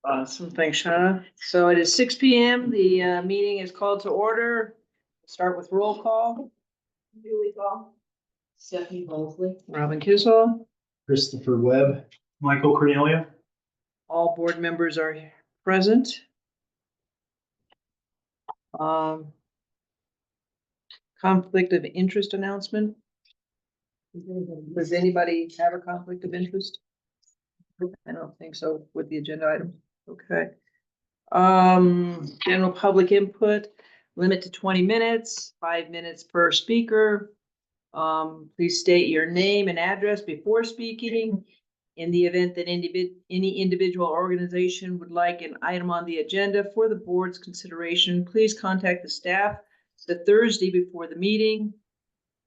Awesome, thanks, Shauna. So it is 6 p.m. The meeting is called to order. Start with roll call. Julie Ball. Stephanie Mosley. Robin Kissel. Christopher Webb. Michael Cornelia. All board members are present. Conflict of interest announcement. Does anybody have a conflict of interest? I don't think so with the agenda item. Okay. General public input, limit to 20 minutes, 5 minutes per speaker. Please state your name and address before speaking. In the event that any individual organization would like an item on the agenda for the board's consideration, please contact the staff the Thursday before the meeting.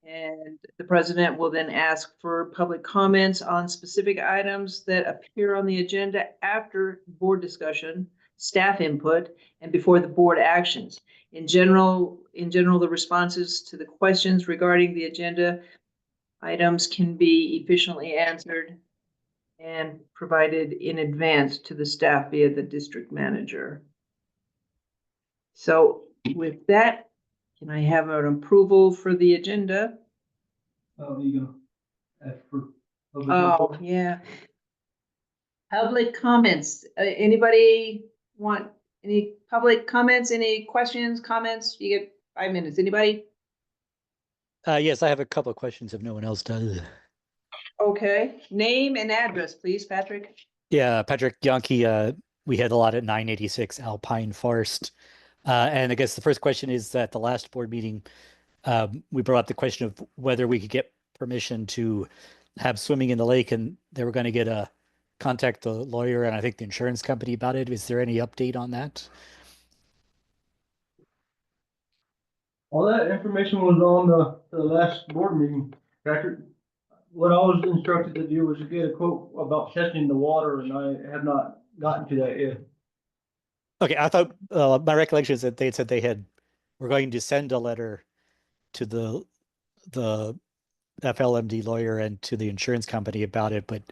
And the president will then ask for public comments on specific items that appear on the agenda after board discussion, staff input, and before the board actions. In general, the responses to the questions regarding the agenda items can be efficiently answered and provided in advance to the staff via the district manager. So with that, can I have an approval for the agenda? Oh, you gonna ask for? Oh, yeah. Public comments. Anybody want any public comments? Any questions, comments? You get 5 minutes. Anybody? Yes, I have a couple of questions if no one else does. Okay. Name and address, please, Patrick. Yeah, Patrick Yankee, we had a lot at 986 Alpine Forest. And I guess the first question is that the last board meeting, we brought up the question of whether we could get permission to have swimming in the lake, and they were going to contact the lawyer and I think the insurance company about it. Is there any update on that? All that information was on the last board meeting, Patrick. What I was instructed to do was to get a quote about testing the water, and I have not gotten to that yet. Okay, I thought my recollection is that they had said were going to send a letter to the FLMD lawyer and to the insurance company about it, but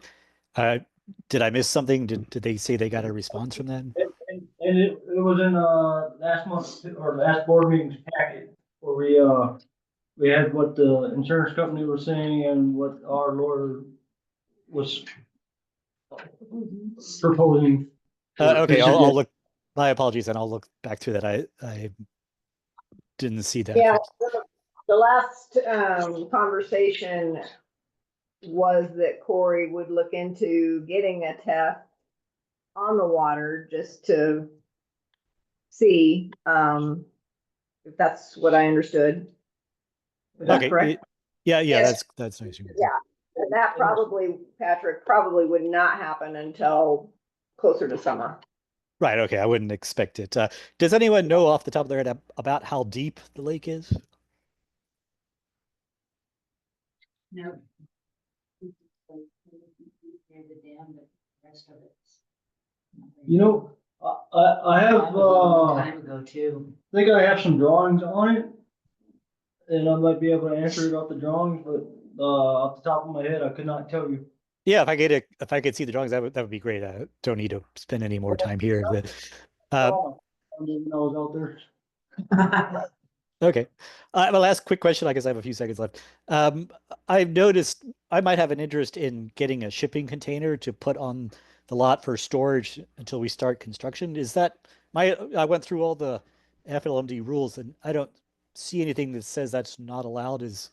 did I miss something? Did they say they got a response from them? And it was in last month or last board meeting's packet where we had what the insurance company was saying and what our lawyer was proposing. Okay, I'll look. My apologies, and I'll look back through that. I didn't see that. Yeah, the last conversation was that Corey would look into getting a test on the water just to see if that's what I understood. Is that Okay, correct? yeah, Yes. that's nice. Yeah, and that probably, Patrick, probably would not happen until closer to summer. Right. Okay, I wouldn't expect it. Does anyone know off the top of their head about how deep the lake is? No. You know, I have, Time ago too. I think I have some drawings on it. And I might be able to answer it off the drawings, but off the top of my head, I could not tell you. Yeah, if I could see the drawings, that would be great. I don't need to spend any more time here. But I didn't even know I was out there. okay, my last quick question. I guess I have a few seconds left. I've noticed I might have an interest in getting a shipping container to put on the lot for storage until we start construction. Is that I went through all the FLMD rules and I don't see anything that says that's not allowed. Is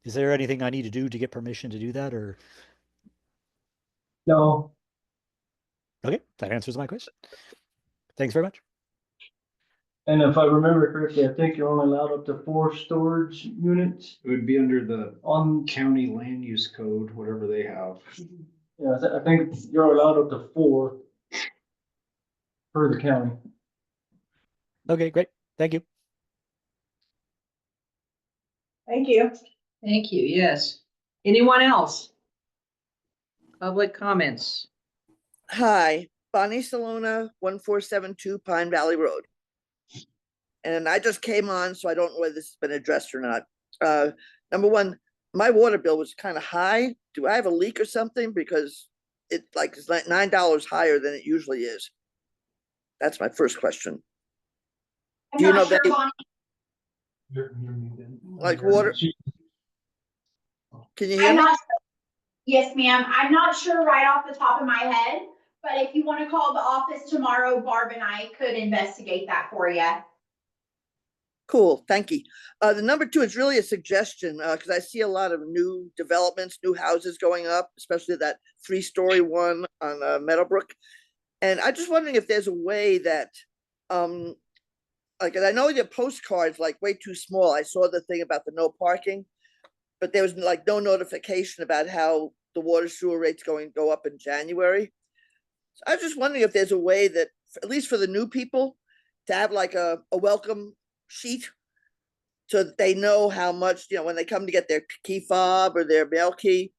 there anything I need to do to get permission to do that, or? No, Okay, that answers my question. Thanks very much. and if I remember correctly, I think you're only allowed up to 4 storage units It would be under the on, county land use code, whatever they have. yeah, I think you're allowed up to 4 per the county. Okay, great. Thank you. Thank you. Thank you. Yes. Anyone else? Public comments. Hi, Bonnie Salona, 1472 Pine Valley Road. And I just came on, so I don't know whether this has been addressed or not. Number one, my water bill was kind of high. Do I have a leak or something? Because it's like $9 higher than it usually is. That's my first question. I'm Do you not know sure, that- Bonnie. Like water? Can you hear I'm me? not, yes, ma'am. I'm not sure right off the top of my head, but if you want to call the office tomorrow, Barb and I could investigate that for you. Cool, thank you. The number two is really a suggestion, because I see a lot of new developments, new houses going up, especially that 3-story one on Meadowbrook. And I'm just wondering if there's a way that, like, and I know your postcard's like way too small. I saw the thing about the no parking, but there was like no notification about how the water sewer rate's going to go up in January. So I was just wondering if there's a way that, at least for the new people, to have like a welcome sheet so that they know how much, when they come to get their key fob or their mail key,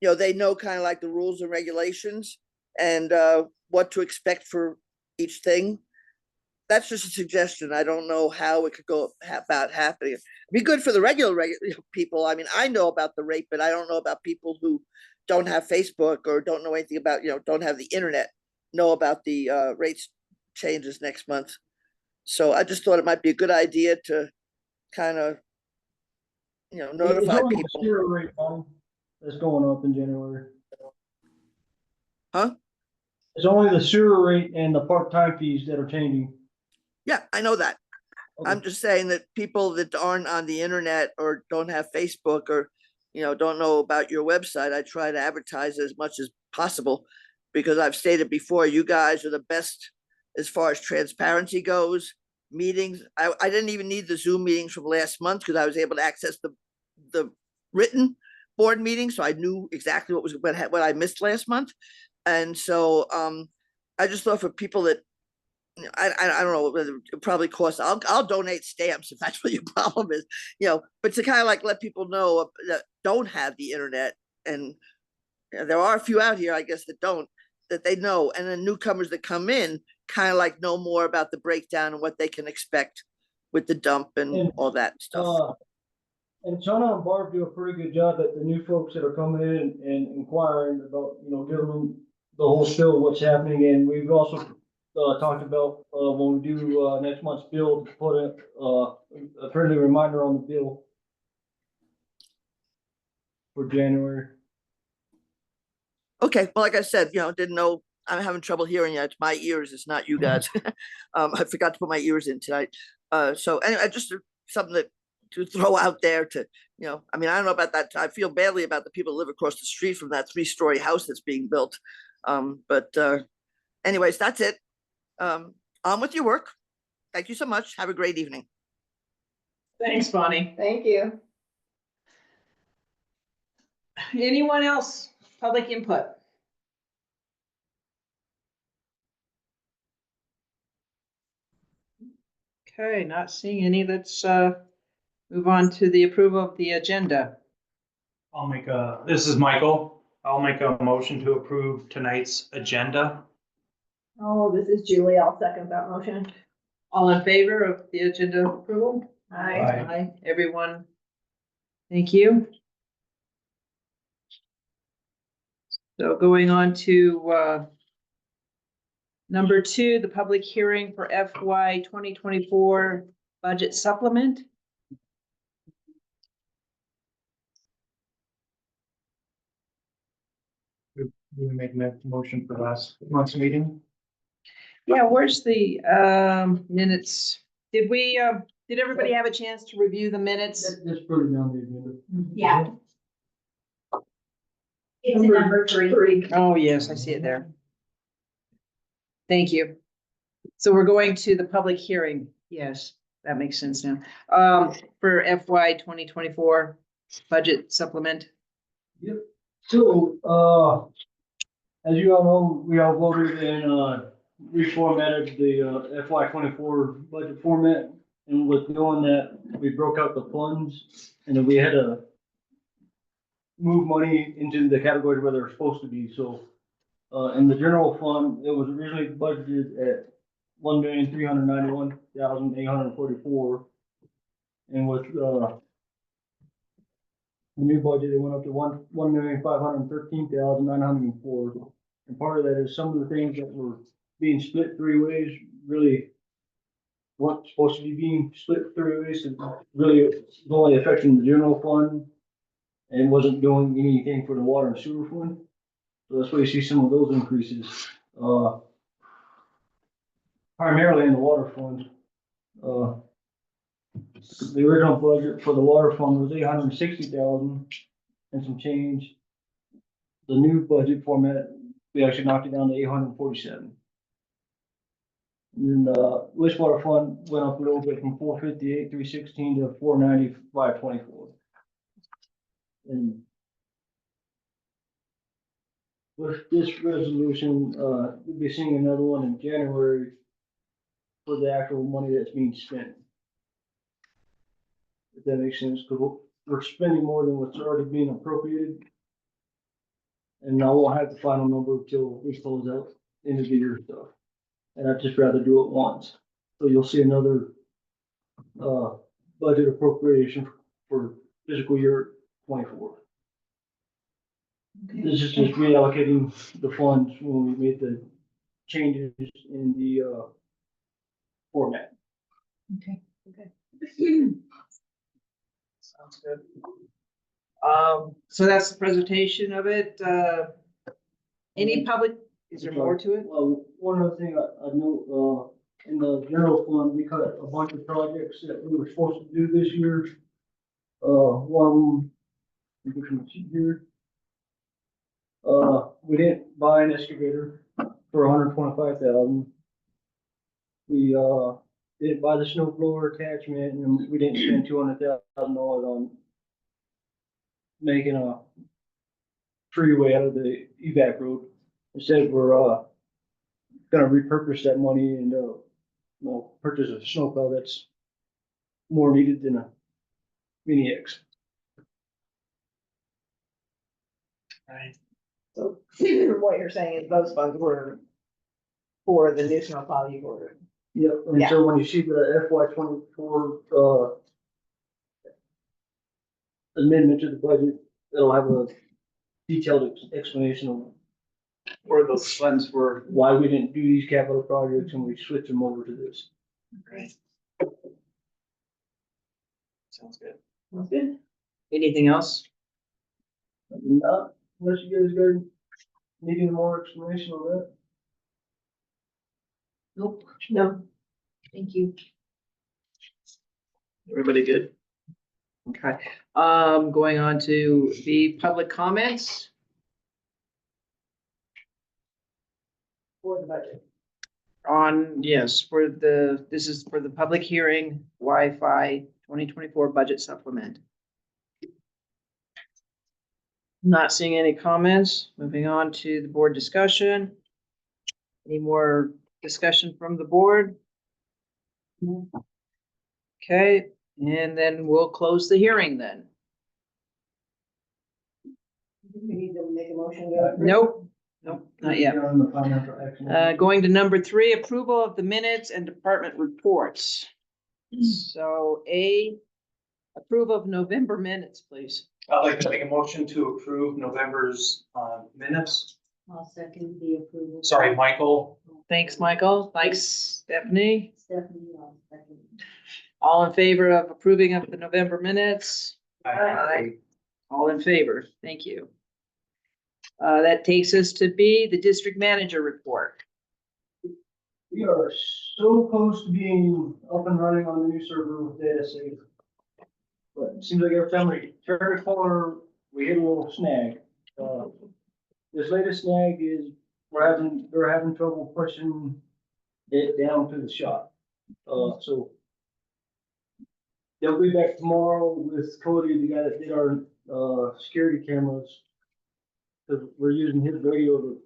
they know kind of like the rules and regulations and what to expect for each thing. That's just a suggestion. I don't know how it could go about happening. It'd be good for the regular people. I mean, I know about the rate, but I don't know about people who don't have Facebook or don't know anything about, don't have the internet, know about the rates changes next month. So I just thought it might be a good idea to kind of, It's notify only the people. sewer rate, Bonnie, that's going up in January. Huh? It's only the sewer rate and the part-time fees that are changing. Yeah, I know that. Okay. I'm just saying that people that aren't on the internet or don't have Facebook or, don't know about your website, I try to advertise as much as possible because I've stated before, you guys are the best as far as transparency goes. Meetings, I didn't even need the Zoom meetings from last month because I was able to access the written board meeting, so I knew exactly what I missed last month. And so I just thought for people that, I don't know whether it probably costs. I'll donate stamps if that's what your problem is, but to kind of like let people know that don't have the internet, and there are a few out here, I guess, that don't, that they know, and then newcomers that come in kind of like know more about the breakdown and what they can expect with the dump and all that stuff. And Shauna and Barb do a pretty good job at the new folks that are coming in and inquiring about, giving them the whole spill of what's happening. And we've also talked about when we do next month's bill, to put a friendly reminder on the bill for January. Okay, well, like I said, didn't know. I'm having trouble hearing you. It's my ears. It's not you guys. I forgot to put my ears in tonight. So anyway, just something to throw out there to, I mean, I don't know about that. I feel badly about the people who live across the street from that 3-story house that's being built. But anyways, that's it. On with your work. Thank you so much. Have a great evening. Thanks, Bonnie. Thank you. Anyone else? Public input? Okay, not seeing any. Let's move on to the approval of the agenda. This is Michael. I'll make a motion to approve tonight's agenda. Oh, this is Julie. I'll second that motion. All in favor of the agenda approval? Aye. Aye. Everyone. Thank you. So going on to number 2, the public hearing for FY 2024 budget supplement. Do we make that motion for last month's meeting? Yeah, where's the minutes? Did everybody have a chance to review the minutes? That's pretty down the agenda. Yeah. It's a number 3. Oh, yes, I see it there. Thank you. So we're going to the public hearing. Yes, that makes sense now. For FY 2024 budget supplement. Yep. So, as you all know, we all voted and reformatted the FY 24 budget format. And with doing that, we broke out the funds and then we had to move money into the categories where they're supposed to be. So, in the general fund, it was originally budgeted at $1,391,844. And with the new budget, it went up to $1,513,904. And part of that is some of the things that were being split three ways really weren't supposed to be being split three ways, and really it's only affecting the general fund and wasn't doing anything for the water and sewer fund. So that's why you see some of those increases, primarily in the water fund. The original budget for the water fund was 860,000 and some change. The new budget format, we actually knocked it down to 847. And then wastewater fund went up a little bit from 458, 316 to 490, 524. And with this resolution, we'll be seeing another one in January for the actual money that's being spent. If that makes sense, because we're spending more than what's already being appropriated. And I won't have the final number until we close out end of the year stuff. And I'd just rather do it once. So you'll see another budget appropriation for fiscal year 24. This is just reallocating the funds when we made the changes in the format. Okay. Sounds good. So that's the presentation of it. Any public, is there more to it? Well, one other thing I know, in the general fund, we cut a bunch of projects that we were supposed to do this year. One, we can see here. We didn't buy an excavator for $125,000. We, didn't buy the snow blower attachment, and we didn't spend $200,000 on making a freeway out of the evac road. Instead, we're, gonna repurpose that money and, purchase a snowplow that's more needed than a Mini X. Right. So what you're saying is those funds were for the new snowplow you ordered. Yep, and Yeah. so when you see the FY 24, amendment to the budget, it'll have a detailed explanation of Where those funds were. why we didn't do these capital projects and we switched them over to this. Great. Sounds good. Sounds good. Anything else? Not unless you guys got needing more explanation on that. Nope. No. Thank you. Everybody good? Okay, going on to the public comments. For the budget. Yes, this is for the public hearing, Wi-Fi 2024 budget supplement. Not seeing any comments. Moving on to the board discussion. Any more discussion from the board? Okay, and then we'll close the hearing then. We need to make a motion. Nope, not yet. On the financial action. Going to number 3, approval of the minutes and department reports. So approval of November minutes, please. I'd like to make a motion to approve November's minutes. I'll second the approval. Sorry, Michael. Thanks, Michael. Thanks, Stephanie. Stephanie, I'll second. All in favor of approving of the November minutes? Aye. All in favor. Thank you. That takes us to B, the district manager report. We are so close to being up and running on the new server with Data Safe. But it seems like every time we turn a corner, we hit a little snag. This latest snag is they're having trouble pushing it down to the shop. So they'll be back tomorrow with Cody, the guy that did our security cameras. Cause we're using his radio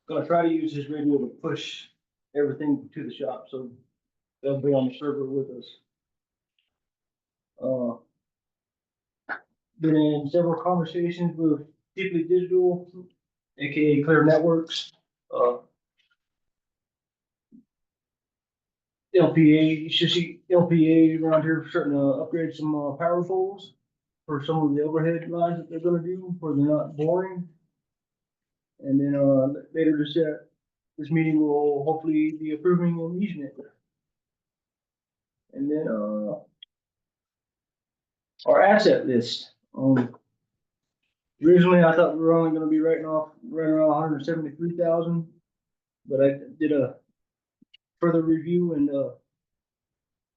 gonna try to use his radio to push everything to the shop, so they'll be on the server with us. Been in several conversations with Deeply Digital, aka Clear Networks, LPA, you should see LPA around here starting to upgrade some power poles for some of the overhead lines that they're gonna do, where they're not boring. And then later this meeting will hopefully be approving an easement. And then, our asset list, originally I thought we were only gonna be writing off right around 173,000, but I did a further review and,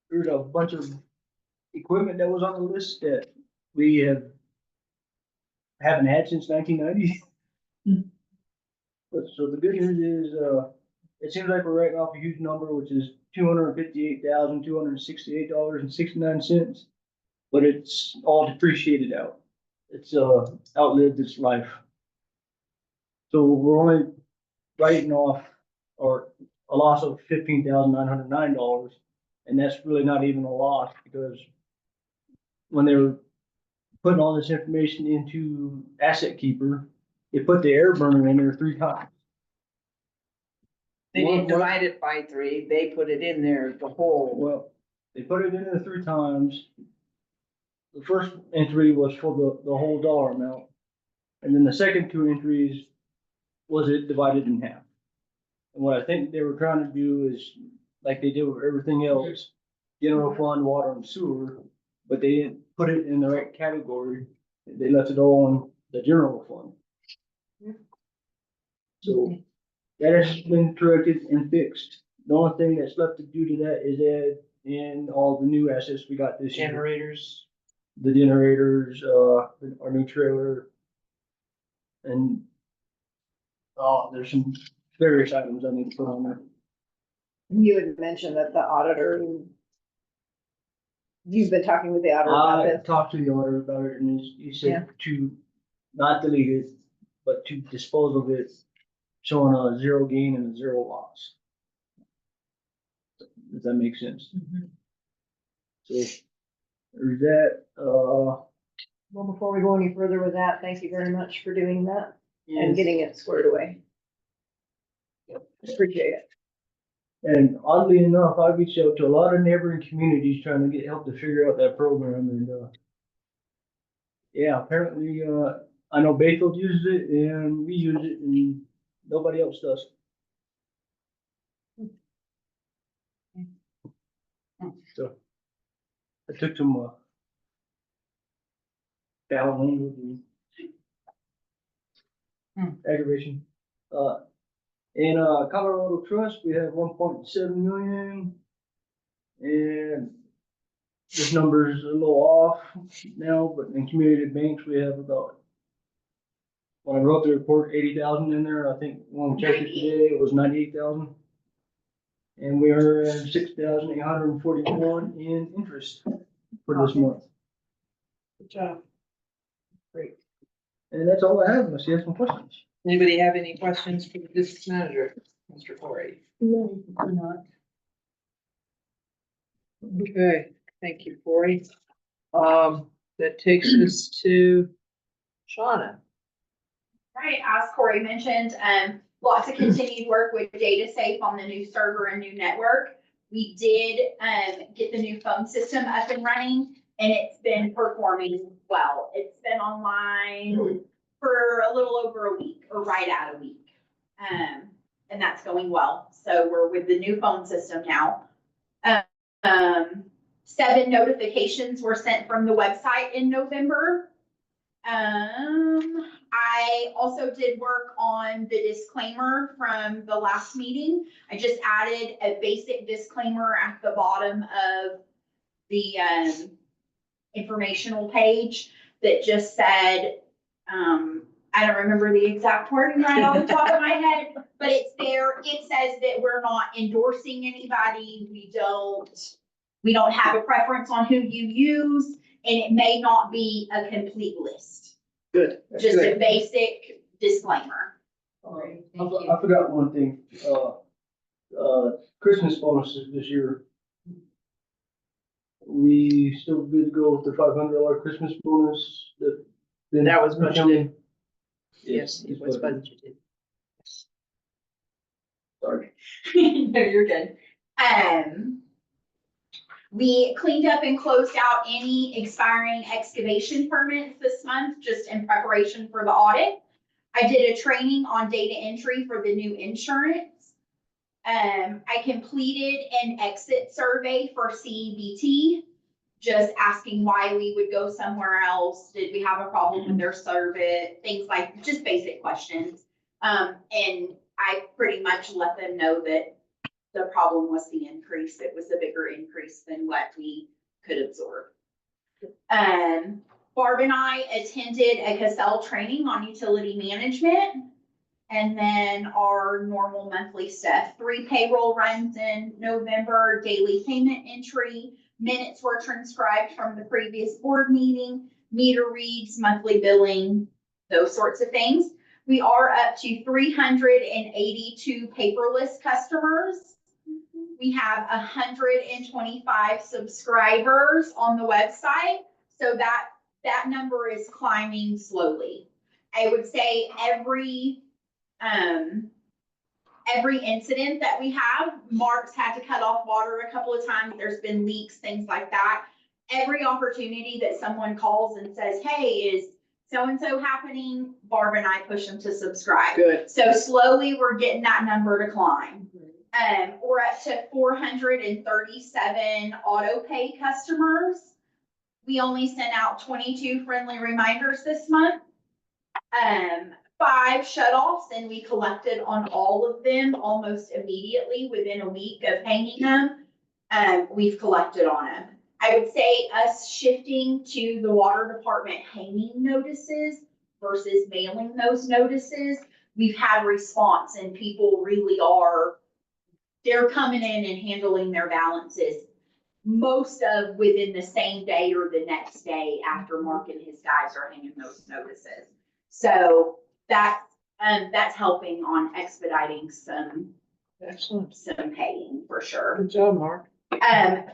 there's a bunch of equipment that was on the list that we haven't had since 1990. But so the good news is, it seems like we're writing off a huge number, which is $258,268.69, but it's all depreciated out. It's outlived its life. So we're only writing off or a loss of $15,909, and that's really not even a loss because when they were putting all this information into Asset Keeper, they put the air burner in there 3 times. They didn't divide it by 3, they put it in there, the whole. Well, they put it in there 3 times. The first entry was for the whole dollar amount. And then the second 2 entries was it divided in half. And what I think they were trying to do is, like they did with everything else, general fund, water and sewer, but they didn't put it in the right category. They left it all in the general fund. So that has been corrected and fixed. The only thing that's left to do to that is add in all the new assets we got this year. Generators. The generators, our new trailer. And, there's some various items I need to put on there. You had mentioned that the auditor, you've been talking with the auditor about I this. talked to the auditor about it and he Yeah. said to not delete it, but to dispose of it, showing a 0 gain and a 0 loss. Does that make sense? So, there's that, Well, before we go any further with that, thank you very much for doing that and getting it squared away. Appreciate it. And oddly enough, I reached out to a lot of neighboring communities trying to get help to figure out that program and, yeah, apparently, I know Bayfield uses it and we use it and nobody else does. So I took some, foul language and aggravation. In Colorado Trust, we have 1.7 million. And this number is a little off now, but in community banks, we have about, when I wrote the report, 80,000 in there. I think when we checked it today, it was 98,000. And we are at 6,841 in interest for this month. Good job. Great. And that's all I have, unless you have some questions. Anybody have any questions for the district manager, Mr. Corey? No, not. Okay, thank you, Corey. That takes us to Shauna. Right, as Corey mentioned, lots of continued work with Data Safe on the new server and new network. We did, get the new phone system up and running and it's been performing well. It's been online for a little over a week or right at a week. And that's going well. So we're with the new phone system now. 7 notifications were sent from the website in November. I also did work on the disclaimer from the last meeting. I just added a basic disclaimer at the bottom of the informational page that just said, I don't remember the exact wording right off the top of my head, but it's there. It says that we're not endorsing anybody. We don't have a preference on who you use, and it may not be a complete list. Good. Just a basic disclaimer. Alright, I thank you. I forgot one thing, Christmas bonuses this year. We still good to go with the $500 Christmas bonus that. That was budgeted. Yes, It was budgeted. Sorry. No, you're good. We cleaned up and closed out any expiring excavation permits this month, just in preparation for the audit. I did a training on data entry for the new insurance. I completed an exit survey for CEBT, just asking why we would go somewhere else. Did we have a problem with their service? Things like, just basic questions. And I pretty much let them know that the problem was the increase. It was a bigger increase than what we could absorb. Barb and I attended a Cassell training on utility management. And then our normal monthly stuff, 3 payroll runs in November, daily payment entry, minutes were transcribed from the previous board meeting, meter reads, monthly billing, those sorts of things. We are up to 382 paperless customers. We have 125 subscribers on the website. So that number is climbing slowly. I would say every incident that we have, Mark's had to cut off water a couple of times. There's been leaks, things like that. Every opportunity that someone calls and says, hey, is so-and-so happening? Barb and I push them to subscribe. Good. So slowly we're getting that number to climb. We're up to 437 auto pay customers. We only sent out 22 friendly reminders this month. 5 shutoffs, and we collected on all of them almost immediately within a week of hanging them. We've collected on them. I would say us shifting to the water department hanging notices versus mailing those notices, we've had response, and people really are, they're coming in and handling their balances, most of within the same day or the next day after Mark and his guys are hanging those notices. So that's helping on expediting some Excellent. paying for sure. Good job, Mark.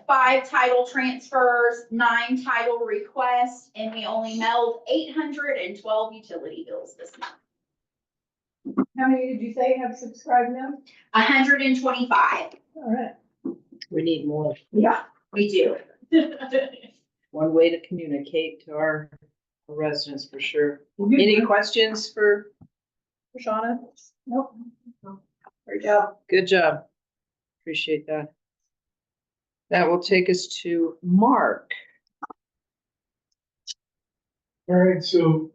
5 title transfers, 9 title requests, and we only mailed 812 utility bills this month. How many did you say have subscribed now? 125. All right. We need more. Yeah, we do. One way to communicate to our residents for sure. We'll get Any there. questions for Shauna? Nope. Great job. Good job. Appreciate that. That will take us to Mark. All right, so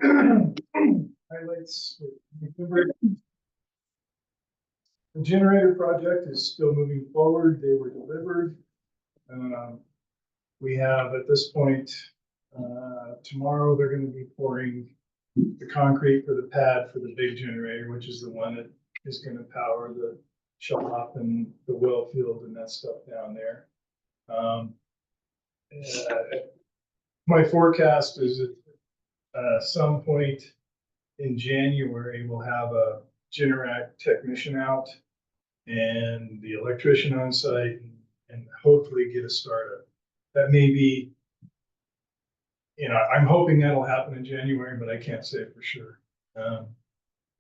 highlights. The generator project is still moving forward. They were delivered. We have at this point, tomorrow they're going to be pouring the concrete for the pad for the big generator, which is the one that is going to power the shop and the well field and that stuff down there. My forecast is that some point in January, we'll have a Generac technician out and the electrician on site and hopefully get a startup. That may be, I'm hoping that'll happen in January, but I can't say for sure.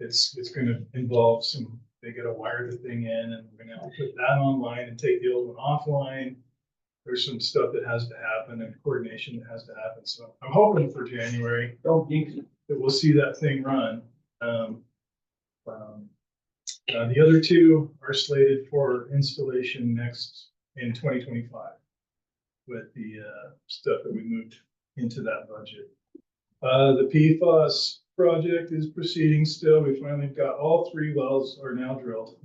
It's going to involve they got to wire the thing in and we're going to have to put that online and take the old one offline. There's some stuff that has to happen and coordination that has to happen. So I'm hoping for January Don't jinx it. that we'll see that thing run. The other 2 are slated for installation in 2025 with the stuff that we moved into that budget. The PFAS project is proceeding still. We finally got all 3 wells are now drilled.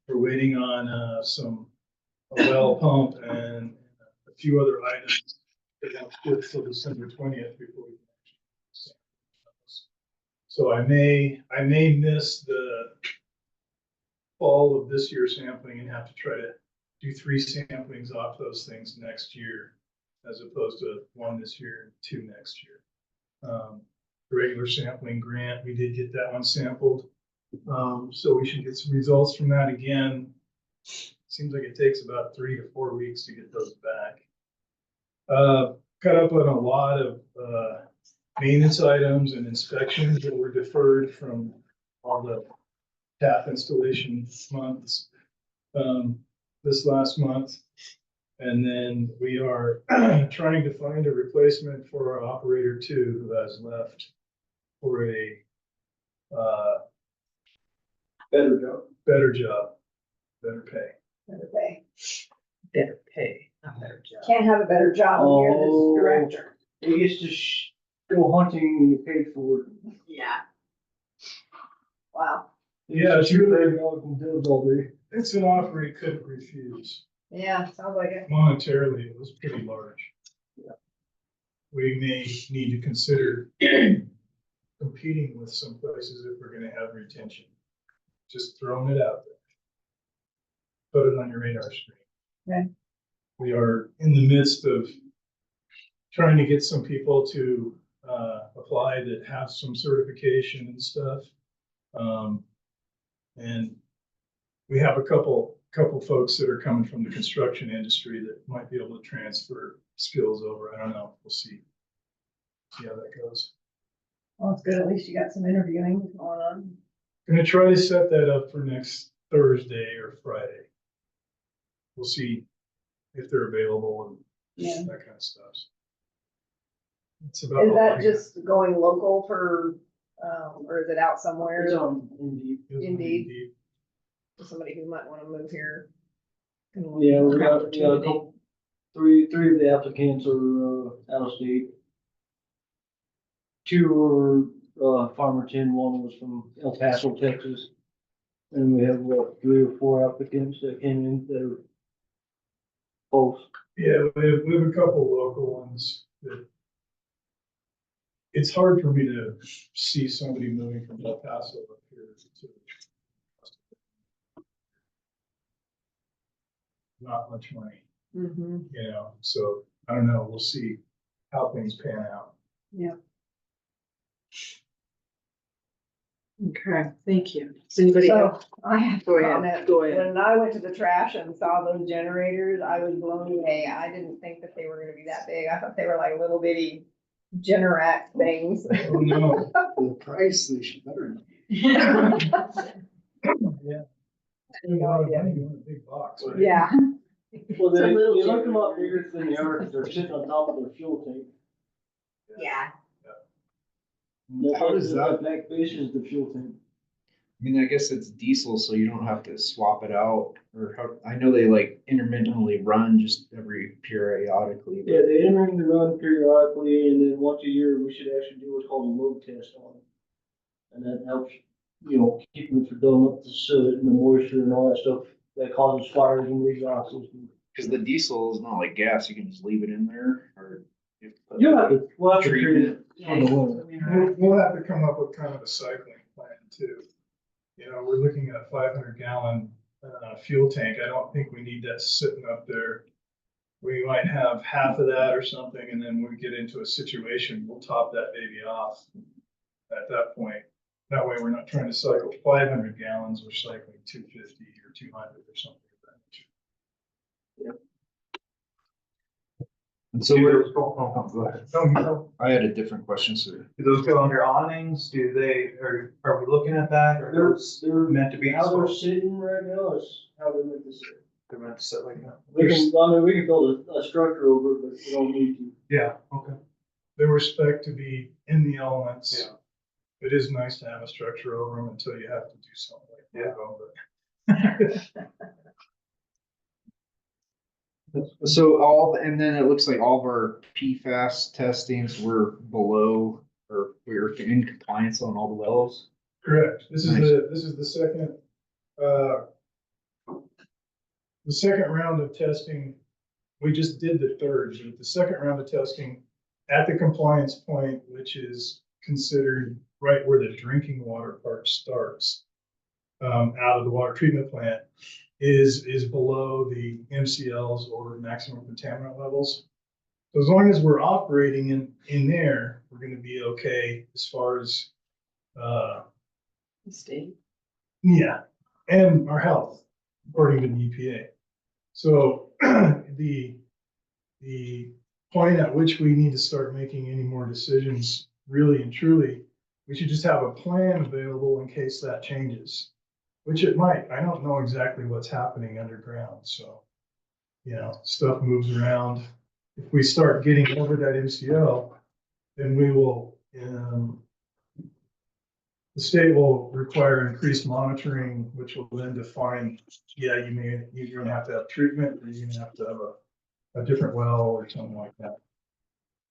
We're waiting on a well pump and a few other items that won't ship till December 20th before we can actually. So I may miss the fall of this year's sampling and have to try to do 3 samplings off those things next year, as opposed to 1 this year and 2 next year. The regular sampling grant, we did get that one sampled. So we should get some results from that again. Seems like it takes about 3 to 4 weeks to get those back. Cut up on a lot of maintenance items and inspections that were deferred from all the tap installation months this last month. And then we are trying to find a replacement for our operator 2 who has left for a Better job. better job. better pay. Better pay. Better pay, not better job. Can't have a better job than you're Oh. this director. He gets to go hunting and get paid for it. Yeah. Wow. Yeah, it's really, All day. it's an offer he couldn't refuse. Yeah, sounds like it. Monetarily, it was pretty large. Yeah. We may need to consider competing with some places if we're gonna have retention. Just throwing it out there. Put it on your radar screen. Okay. We are in the midst of trying to get some people to apply that have some certification and stuff. And we have a couple folks that are coming from the construction industry that might be able to transfer skills over. I don't know. We'll see. See how that goes. Well, it's good. At least you got some interviewing going on. Gonna try to set that up for next Thursday or Friday. We'll see if they're available Yeah. and that kind of stuff. It's about. Is all that I just going local for, or is it out somewhere? It's on Indeed. got. Indeed. For somebody who might want to move here? Yeah, we got a couple, three of the applicants are, out of state. Two are, Farmerton, one was from El Paso, Texas. And we have, what, 3 or 4 applicants that came in that are both. Yeah, we have a couple local ones that. It's hard for me to see somebody moving from El Paso up here to. Not much money, Mm-hmm. you know, so I don't know, we'll see how things pan out. Yeah. Okay, thank you. Does anybody have? So I have Go to ahead, comment. go ahead. When I went to the trash and saw those generators, I was blown away. I didn't think that they were gonna be that big. I thought they were like little bitty Generac things. Oh, no. The price, they should better. Yeah. No idea. You want a big box, right? Yeah. Well, they It's a little look them up bigger than they are, because they're sitting on top of their fuel tank. Yeah. How does that- Back base is the fuel tank. I mean, I guess it's diesel, so you don't have to swap it out, or how, I know they like intermittently run just periodically. Yeah, they enter in the run periodically, and then once a year, we should actually do what's called a load test on it. And that helps, keep them from building up the soot and the moisture and all that stuff that causes fires in the exhaust system. Cause the diesel is not like gas, you can just leave it in there, or. you have to put- We'll have to treat it Yeah. for the winter. We'll have to come up with kind of a cycling plan too. You know, we're looking at a 500-gallon fuel tank. I don't think we need that sitting up there. We might have half of that or something, and then when we get into a situation, we'll top that baby off at that point. That way, we're not trying to cycle 500 gallons, we're cycling 250 or 200 or something of that nature. And so we're, go ahead. No, you know, I had a different question, so. do those go under awnings? Do they, are we looking at that? Or They're meant to be? How they're sitting right now is how they're meant to sit. They're meant to sit like that. We can build a structure over it, but we don't need to. Yeah, okay. They were spec'd to be in the elements. Yeah. It is nice to have a structure over them until you have to do something like that. But So and then it looks like all of our PFAS testings were below, or we were in compliance on all the wells. correct. This is Nice. the second round of testing. We just did the third, but the second round of testing at the compliance point, which is considered right where the drinking water part starts, out of the water treatment plant, is below the MCLs or maximum contaminant levels. So as long as we're operating in there, we're gonna be okay as far as, State. yeah, and our health, according to the EPA. So the point at which we need to start making any more decisions, really and truly, we should just have a plan available in case that changes, which it might. I don't know exactly what's happening underground, so, stuff moves around. If we start getting over that MCL, then we will, the state will require increased monitoring, which will then define, yeah, you're gonna have to have treatment, or you're gonna have to have a different well or something like that.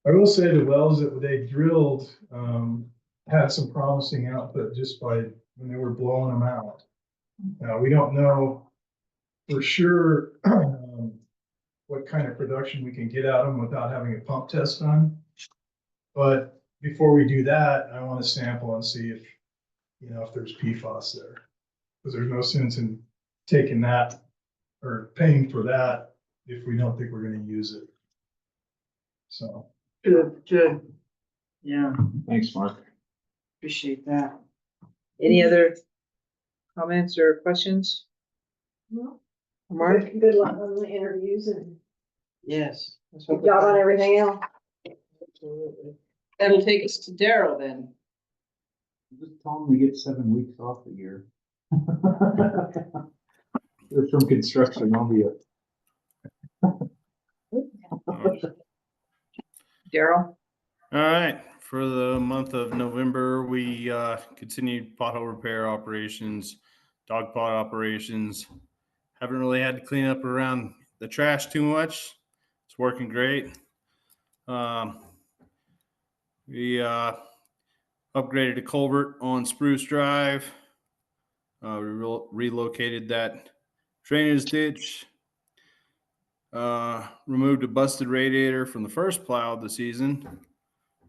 I will say the wells that they drilled, had some promising output just by when they were blowing them out. Now, we don't know for sure, what kind of production we can get out of them without having a pump test done. But before we do that, I want to sample and see if, if there's PFAS there. Because there's no sense in taking that or paying for that if we don't think we're going to use it. So. Good, good. Yeah, Thanks, Mark. appreciate that. Any other comments or questions? No. Mark? Good luck on the interviews and Yes. let's good hope job it- on everything else. Absolutely. That'll take us to Daryl then. Just tell them we get 7 weeks off a year. There's some construction, I'll be it. Daryl? All right, for the month of November, we continued pothole repair operations, dog pot operations. Haven't really had to clean up around the trash too much. It's working great. We upgraded a culvert on Spruce Drive. We relocated that drainage ditch. Removed a busted radiator from the first plow of the season.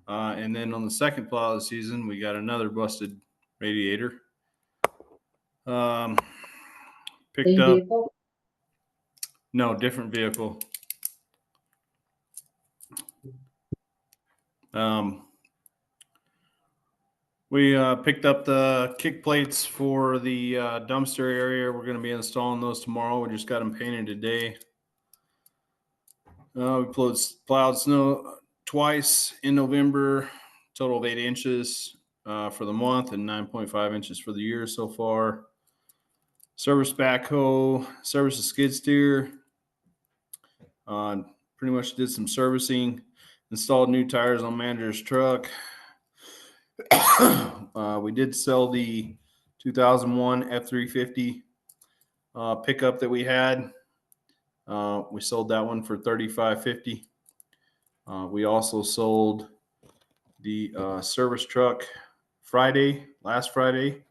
And then on the second plow of the season, we got another busted radiator. Picked Same up, vehicle? no, different vehicle. We picked up the kick plates for the dumpster area. We're going to be installing those tomorrow. We just got them painted today. We plowed snow twice in November, total of 8 inches for the month and 9.5 inches for the year so far. Service backhoe, service a skid steer. Pretty much did some servicing, installed new tires on manager's truck. We did sell the 2001 F-350 pickup that we had. We sold that one for $35.50. We also sold the service truck last Friday.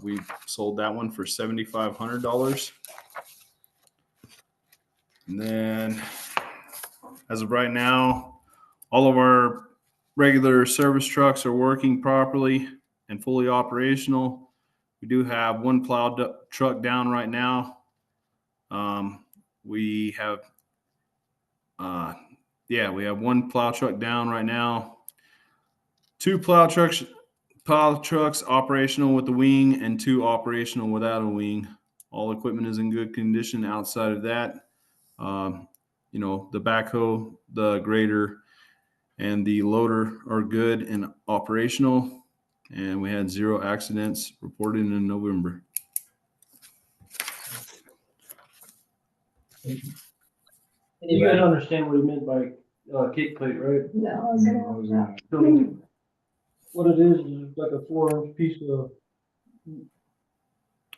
We sold that one for $7,500. And then as of right now, all of our regular service trucks are working properly and fully operational. We do have one plowed truck down right now. We have one plow truck down right now. 2 plow trucks operational with the wing and 2 operational without a wing. All equipment is in good condition outside of that. The backhoe, the grader, and the loader are good and operational. And we had 0 accidents reported in November. You guys understand what he meant by kick plate, right? No. So what it is like a 4-inch piece of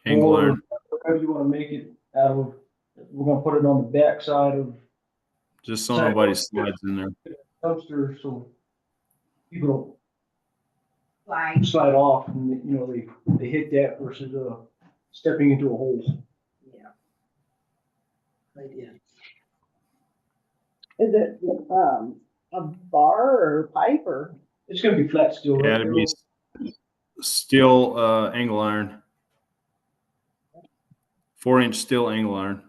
Angle board, iron. whatever you want to make it out of. We're gonna put it on the back side of Just so nobody slides in there. dumpster, so people Like, don't slide off and, they hit that versus stepping into a hole. Idea. Is it, a bar or pipe or? It's gonna be flat steel. Yeah, right? it'd be steel angle iron. 4-inch steel angle iron.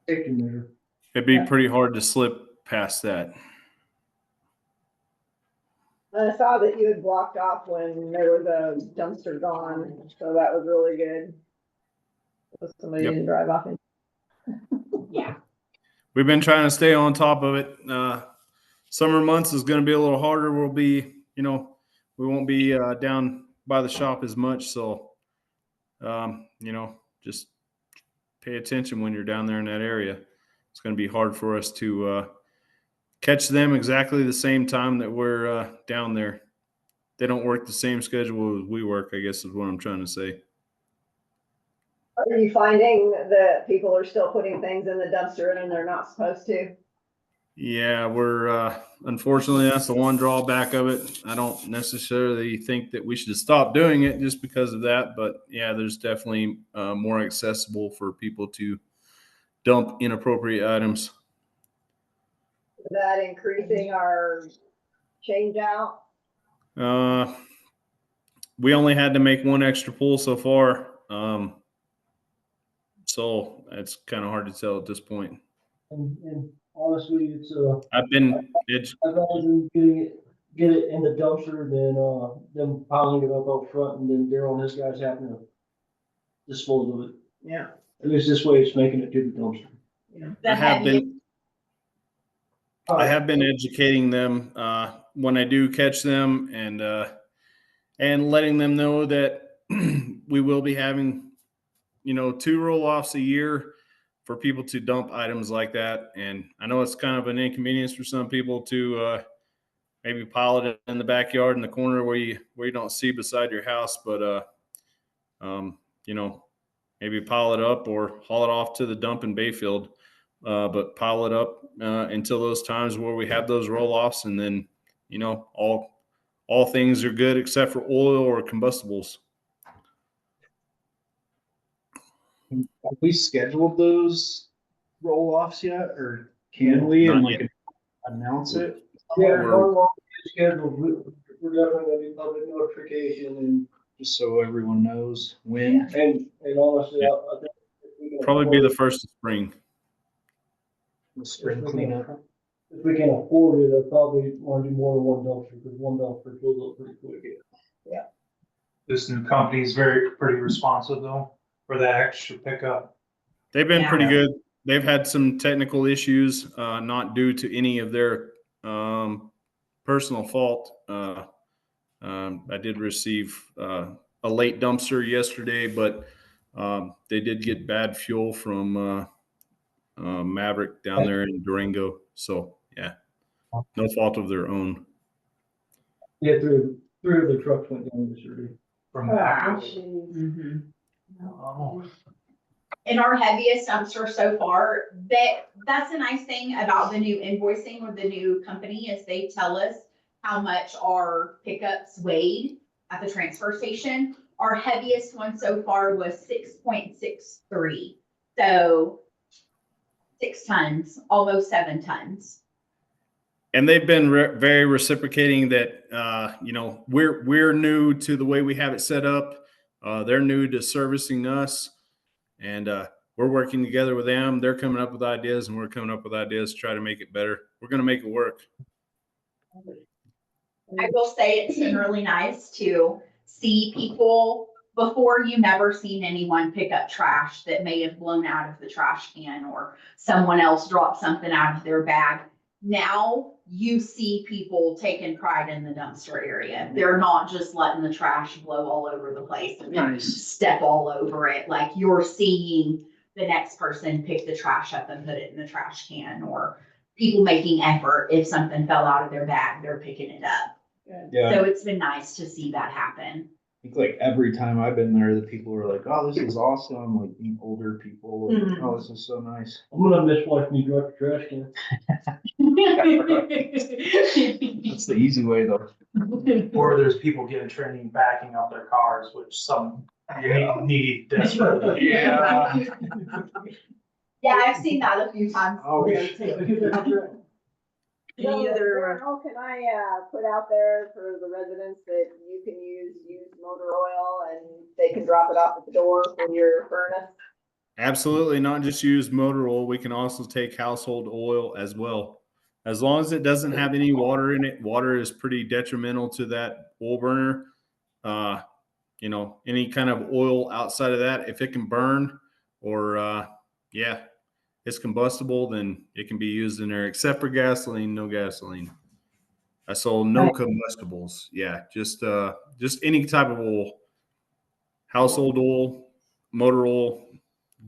Safety measure. It'd be pretty hard to slip past that. I saw that you had blocked off when there was a dumpster gone, so that was really good. So somebody Yep. didn't drive off in. yeah, We've been trying to stay on top of it. Summer months is going to be a little harder. We'll be, we won't be down by the shop as much. So, just pay attention when you're down there in that area. It's going to be hard for us to catch them exactly the same time that we're down there. they don't work the same schedule as we work, I guess is what I'm trying to say. Are you finding that people are still putting things in the dumpster and they're not supposed to? Yeah, we're unfortunately that's the one drawback of it. I don't necessarily think that we should stop doing it just because of that, but yeah, there's definitely more accessible for people to dump inappropriate items. Is that increasing our change out? We only had to make one extra pull so far, so it's kind of hard to tell at this point. And honestly, it's, I'd rather than get it in the dumpster than, them piling it up out front and then Daryl and his guys having to dispose of it. Yeah. At least this way it's making it to the dumpster. The I have heaviest- been I have been educating them when I do catch them and letting them know that we will be having, 2 roll-offs a year for people to dump items like that. And I know it's kind of an inconvenience for some people to maybe pile it in the backyard in the corner where you don't see beside your house, but maybe pile it up or haul it off to the dump in Bayfield. But pile it up until those times where we have those roll-offs, and then all things are good except for oil or combustibles. Have we scheduled those roll-offs yet, or can we Not and yet. announce it? Yeah, We're- normal schedule, we're definitely gonna do public notification and, Just so everyone knows when. and honestly, I think. if we can Probably be the afford- first of spring. The spring cleanup. If we can afford it, I probably wanna do more than one dumpster, because one dumpster fills up pretty quick. This new company is pretty responsive though, for that extra pickup. They've been Yeah. pretty good. They've had some technical issues, not due to any of their personal fault. I did receive a late dumpster yesterday, but they did get bad fuel from Maverick down there in Durango. So yeah, no fault of their own. Yeah, three of the trucks went down yesterday. From Oh, that. jeez. Oh. In our heaviest dumpster so far, that's a nice thing about the new invoicing with the new company is they tell us how much our pickups weighed at the transfer station. Our heaviest one so far was 6.63. So 6 tons, almost 7 tons. And they've been very reciprocating that, we're new to the way we have it set up. They're new to servicing us, and we're working together with them. They're coming up with ideas, and we're coming up with ideas to try to make it better. We're going to make it work. I will say it's been really nice to see people before. You never seen anyone pick up trash that may have blown out of the trash can or someone else dropped something out of their bag. Now you see people taking pride in the dumpster area. They're not just letting the trash blow all over the place and then step all over it. Like you're seeing the next person pick the trash up and put it in the trash can, or people making effort. If something fell out of their bag, they're picking it up. Yeah, So it's been nice to see that happen. I think like every time I've been there, the people were like, "Oh, this is awesome!" Like older people, like, Mhm. "Oh, this is so nice." I'm gonna miss watching you drop the trash can. That's the easy way though. Or there's people getting training backing up their cars, which some need desperately. Yeah. Yeah, I've seen that a few times. Oh, So, Any other, Daryl, can I, put out there for the residents that you can use used motor oil and they can drop it off at the door for your furnace? Absolutely, not just use motor oil. We can also take household oil as well. As long as it doesn't have any water in it, water is pretty detrimental to that oil burner. Any kind of oil outside of that, if it can burn or, it's combustible, then it can be used in there, except for gasoline, no gasoline. I sold no combustibles. Yeah, just any type of oil, household oil, motor oil,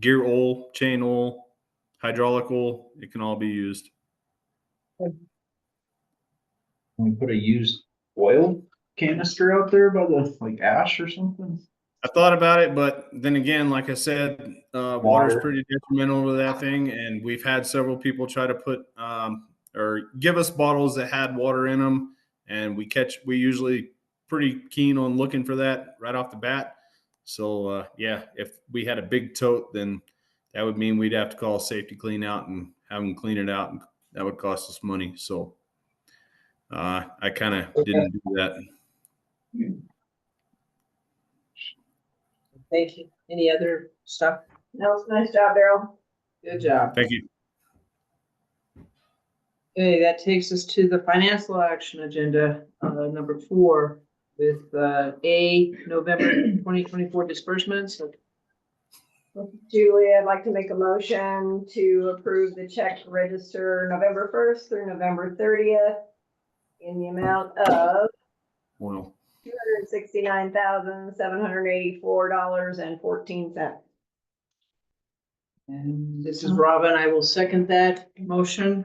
gear oil, chain oil, hydraulic oil, it can all be used. Can we put a used oil canister out there by the, like, ash or something? I thought about it, but then again, like I said, water's Water. pretty detrimental to that thing, and we've had several people try to put or give us bottles that had water in them, and we usually pretty keen on looking for that right off the bat. So yeah, if we had a big tote, then that would mean we'd have to call safety clean out and have them clean it out, and that would cost us money. So I kind of didn't do that. Thank you. Any other stuff? No, nice job, Daryl. Good job. Thank you. Okay, that takes us to the financial action agenda, number 4, with November 2024 disbursements. Julie, I'd like to make a motion to approve the check register November 1st through November 30th in the amount of Well, $269,784.14. And this is Robin. I will second that motion.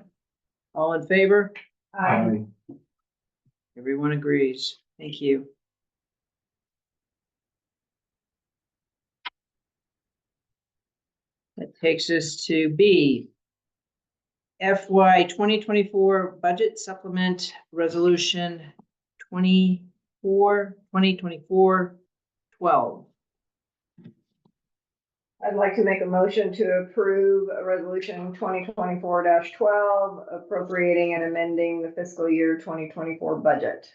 All in favor? Aye. Everyone agrees. Thank you. That takes us to B. FY 2024 Budget Supplement Resolution 2024-12. I'd like to make a motion to approve a resolution 2024-12 appropriating and amending the fiscal year 2024 budget.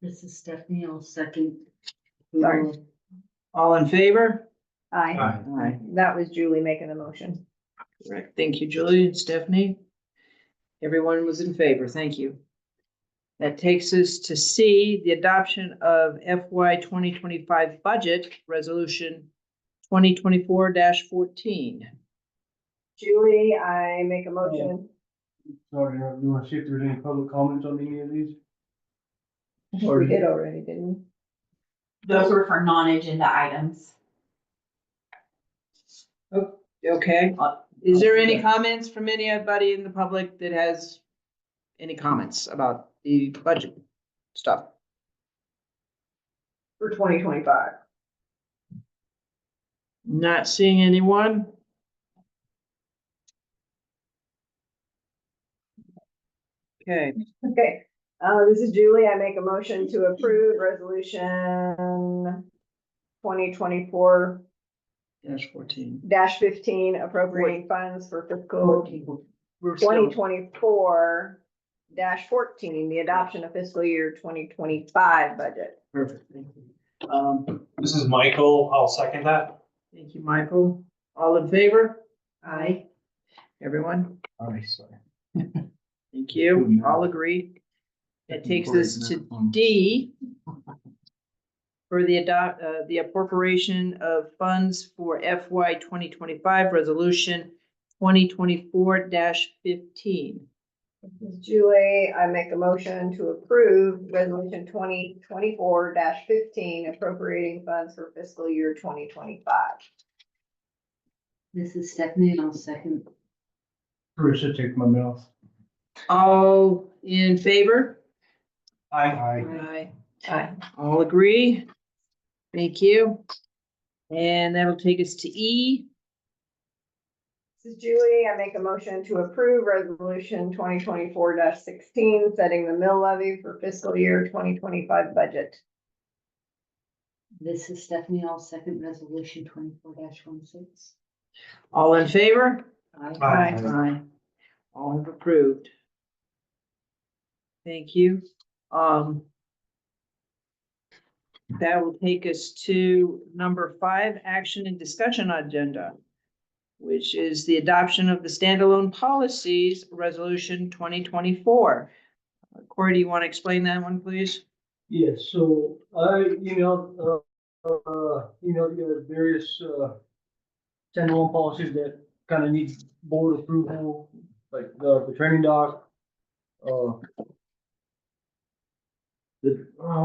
This is Stephanie, I'll second. Sorry. All in favor? Aye. Aye. That was Julie making the motion. Correct. Thank you, Julie and Stephanie. Everyone was in favor. Thank you. That takes us to C, the adoption of FY 2025 budget resolution 2024-14. Julie, I make a motion. Sorry, do you want to see if there's any public comments on any of these? We did already, didn't we? Those were for non-agenda items. Okay. Is there any comments from anybody in the public that has any comments about the budget stuff? For 2025. Not seeing anyone. Okay, Okay, this is Julie. I make a motion to approve resolution 2024 -14. -15 appropriating funds for fiscal We're still, 2024 -14, the adoption of fiscal year 2025 budget. perfect, thank you. This is Michael. I'll second that. Thank you, Michael. All in favor? Aye. Everyone? Aye, sorry. Thank you. All agree. That takes us to D. For the appropriation of funds for FY 2025 resolution 2024-15. This is Julie. I make a motion to approve resolution 2024-15 appropriating funds for fiscal year 2025. This is Stephanie and I'll second. Bruce, take my mouth. All in favor? Aye. Aye. Aye. All agree? Thank you. And that'll take us to E. This is Julie. I make a motion to approve resolution 2024-16, setting the mill levy for fiscal year 2025 budget. This is Stephanie, I'll second resolution 24-16. All in favor? Aye. Aye. All have approved. Thank you. That will take us to number 5, action and discussion agenda, which is the adoption of the standalone policies, resolution 2024. Corey, do you want to explain that one, please? Yes, so I emailed you guys various, standalone policies that kind of need board approval, like the training doc. What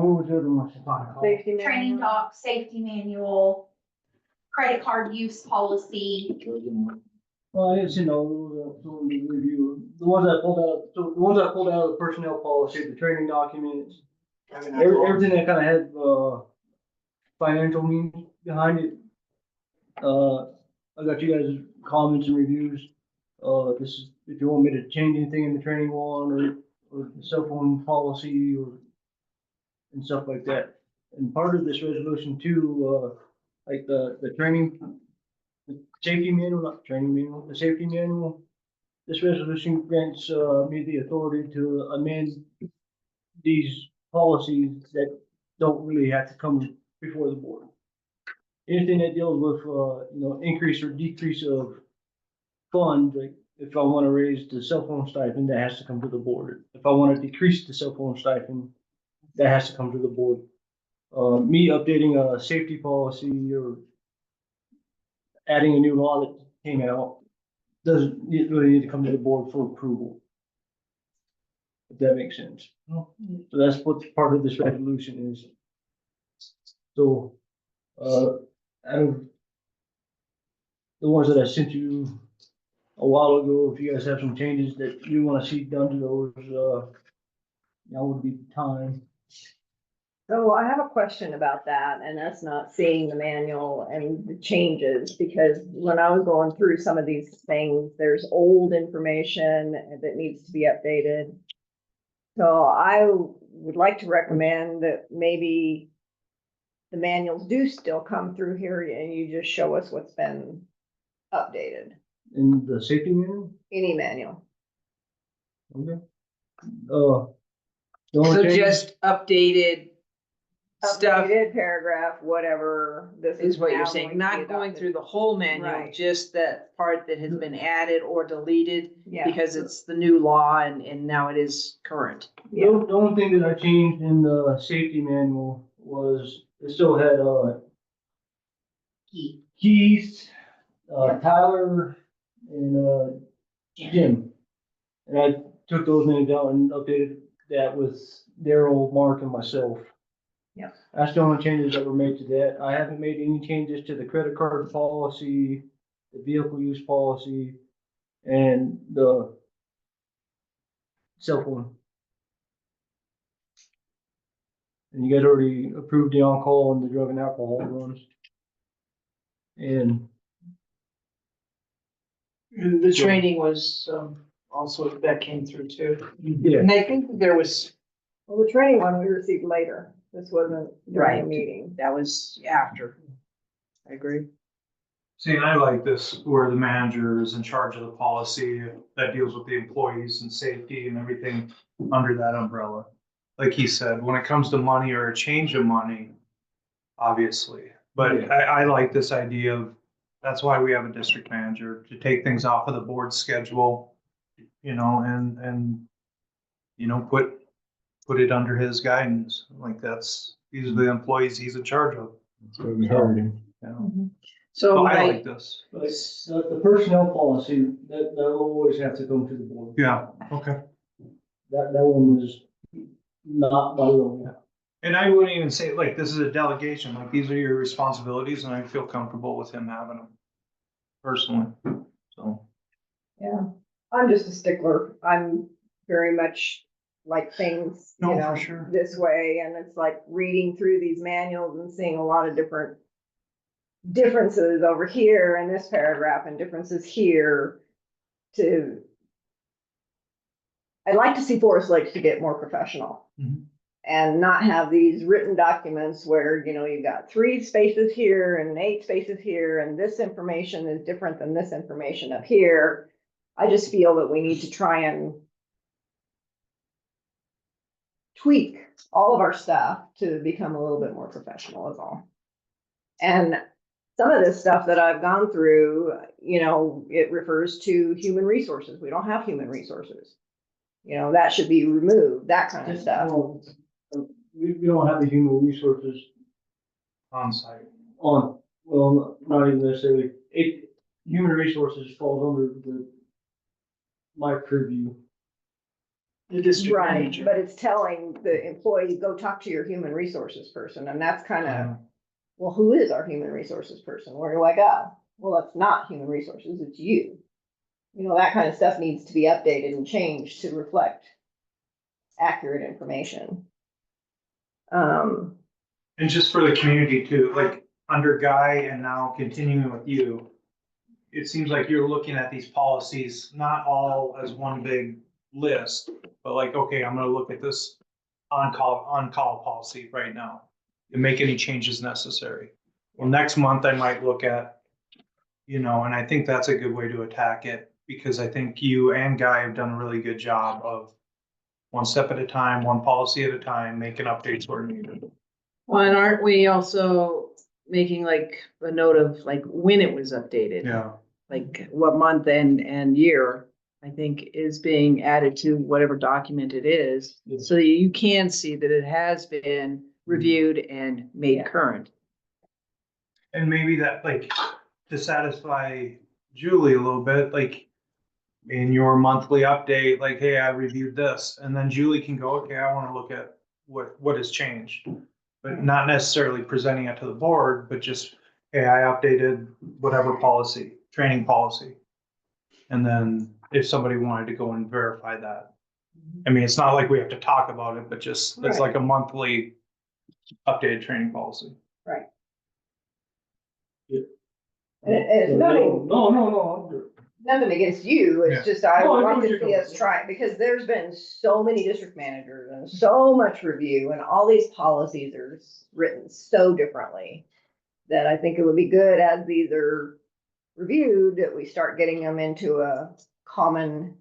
was the other one? Safety Training manual. doc, safety manual, credit card use policy. Well, I didn't see no review. The ones I pulled out, so the ones I pulled out of the personnel policy, the training documents, everything that kind of had, financial meaning behind it. I got you guys' comments and reviews. This is, if you want me to change anything in the training one or the cell phone policy and stuff like that. And part of this resolution too, like the training, the safety manual, not training manual, the safety manual. This resolution grants, me the authority to amend these policies that don't really have to come before the board. Anything that deals with, increase or decrease of funds, like if I want to raise the cell phone stipend, that has to come to the board. If I want to decrease the cell phone stipend, that has to come to the board. Me updating a safety policy or adding a new law that came out doesn't really need to come to the board for approval. If that makes sense. So that's what part of this resolution is. So, out of the ones that I sent you a while ago, if you guys have some changes that you want to see done to those, now would be the time. So I have a question about that, and that's not seeing the manual and the changes, because when I was going through some of these things, there's old information that needs to be updated. So I would like to recommend that maybe the manuals do still come through here and you just show us what's been updated, In the safety manual? any manual. Okay. The only So change- just updated stuff Updated paragraph, whatever, this is what you're now saying, to be not going adopted. through the whole manual, Right. just that part that has been added or deleted Yeah. because it's the new law and now it is current. The only thing that I changed in the safety manual was it still had, Keith, Tyler, and, Jim. And I took those names out and updated that with Daryl, Mark, and myself. Yep. That's the only changes that were made to that. I haven't made any changes to the credit card policy, the vehicle use policy, and the cell phone. And you guys already approved the on-call and the drug and alcohol runs. And The training was, also, that came through too. yeah, And I think there was, Well, the training one we received later. This wasn't during Right. the meeting. that was after. I agree. See, and I like this where the manager is in charge of the policy that deals with the employees and safety and everything under that umbrella. Like he said, when it comes to money or a change of money, obviously. But Yeah. I like this idea of, that's why we have a district manager, to take things off of the board schedule, and put it under his guidance. Like these are the employees he's in charge of. So So I I, like this. but the personnel policy, that will always have to come to the board. Yeah, okay. That one is not my role. And I wouldn't even say, like, this is a delegation, like, these are your responsibilities, and I feel comfortable with him having them personally, so. Yeah, I'm just a stickler. I'm very much like things, No, for sure. this way. And it's like reading through these manuals and seeing a lot of differences over here in this paragraph and differences here I'd like to see Forest Lakes to get more professional. Mhm. And not have these written documents where, you've got 3 spaces here and 8 spaces here, and this information is different than this information up here. I just feel that we need to try and tweak all of our stuff to become a little bit more professional is all. And some of this stuff that I've gone through, it refers to human resources. We don't have human resources. That should be removed, that kind of stuff. Well, we don't have the human resources On site. on, well, not even necessarily, human resources falls under my purview. the district Right, manager. but it's telling the employee, go talk to your human resources person, and that's kind of, well, who is our human resources person? Where do I go? Well, it's not human resources, it's you. That kind of stuff needs to be updated and changed to reflect accurate information. And just for the community too, like under Guy and now continuing with you, it seems like you're looking at these policies, not all as one big list, but like, okay, I'm gonna look at this on-call policy right now and make any changes necessary. Well, next month I might look at, and I think that's a good way to attack it, because I think you and Guy have done a really good job of one step at a time, one policy at a time, making updates where needed. Well, and aren't we also making like a note of like when it was updated? Yeah. Like what month and year, I think, is being added to whatever document it is. So that you can see that it has been reviewed and made Yeah. current. And maybe that, like, to satisfy Julie a little bit, like, in your monthly update, like, hey, I reviewed this, and then Julie can go, okay, I wanna look at what has changed. But not necessarily presenting it to the board, but just, hey, I updated whatever policy, training policy. And then if somebody wanted to go and verify that. I mean, it's not like we have to talk about it, but just, it's Right. like a monthly updated training policy. And it's nothing, No. nothing against you, Yeah. it's just I No, I know want what to you're see us doing. try, because there's been so many district managers and so much review, and all these policies are written so differently, that I think it would be good as these are reviewed, that we start getting them into a common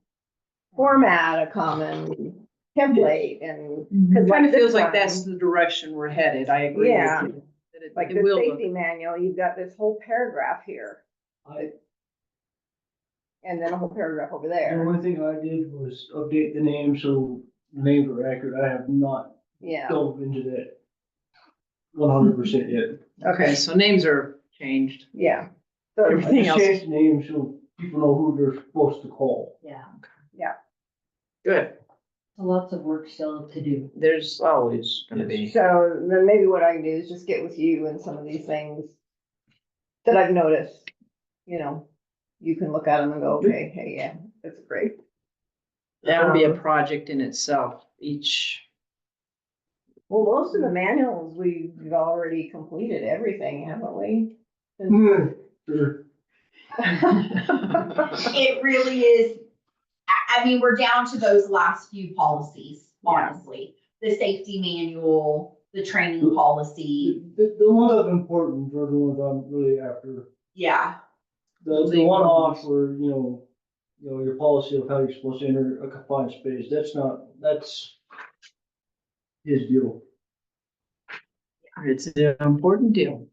format, a common template, and. It kind of this feels like one- that's the direction we're headed. I agree Yeah. with you. That it- Like it the will look- safety manual, you've got this whole paragraph here, and then a whole paragraph over The there. only thing I did was update the names, so the names are accurate. I have not Yeah, delved into that 100% yet. Okay, so names are changed. yeah. So, I Everything just else- changed the names so people know who they're supposed to call. Yeah, Good. lots of work still to do. There's always gonna be. so then maybe what I can do is just get with you and some of these things that I've noticed, you can look at them and go, okay, hey, yeah, that's great. That would be a project in itself, each. Well, most of the manuals, we've already completed everything, haven't we? Sure. It really is, I mean, we're down to those last few policies, honestly. The safety manual, the training policy, The ones that are important are the ones I'm really after. yeah. The one-off where, your policy of how you're supposed to enter a confined space, that's his deal. It's an important deal.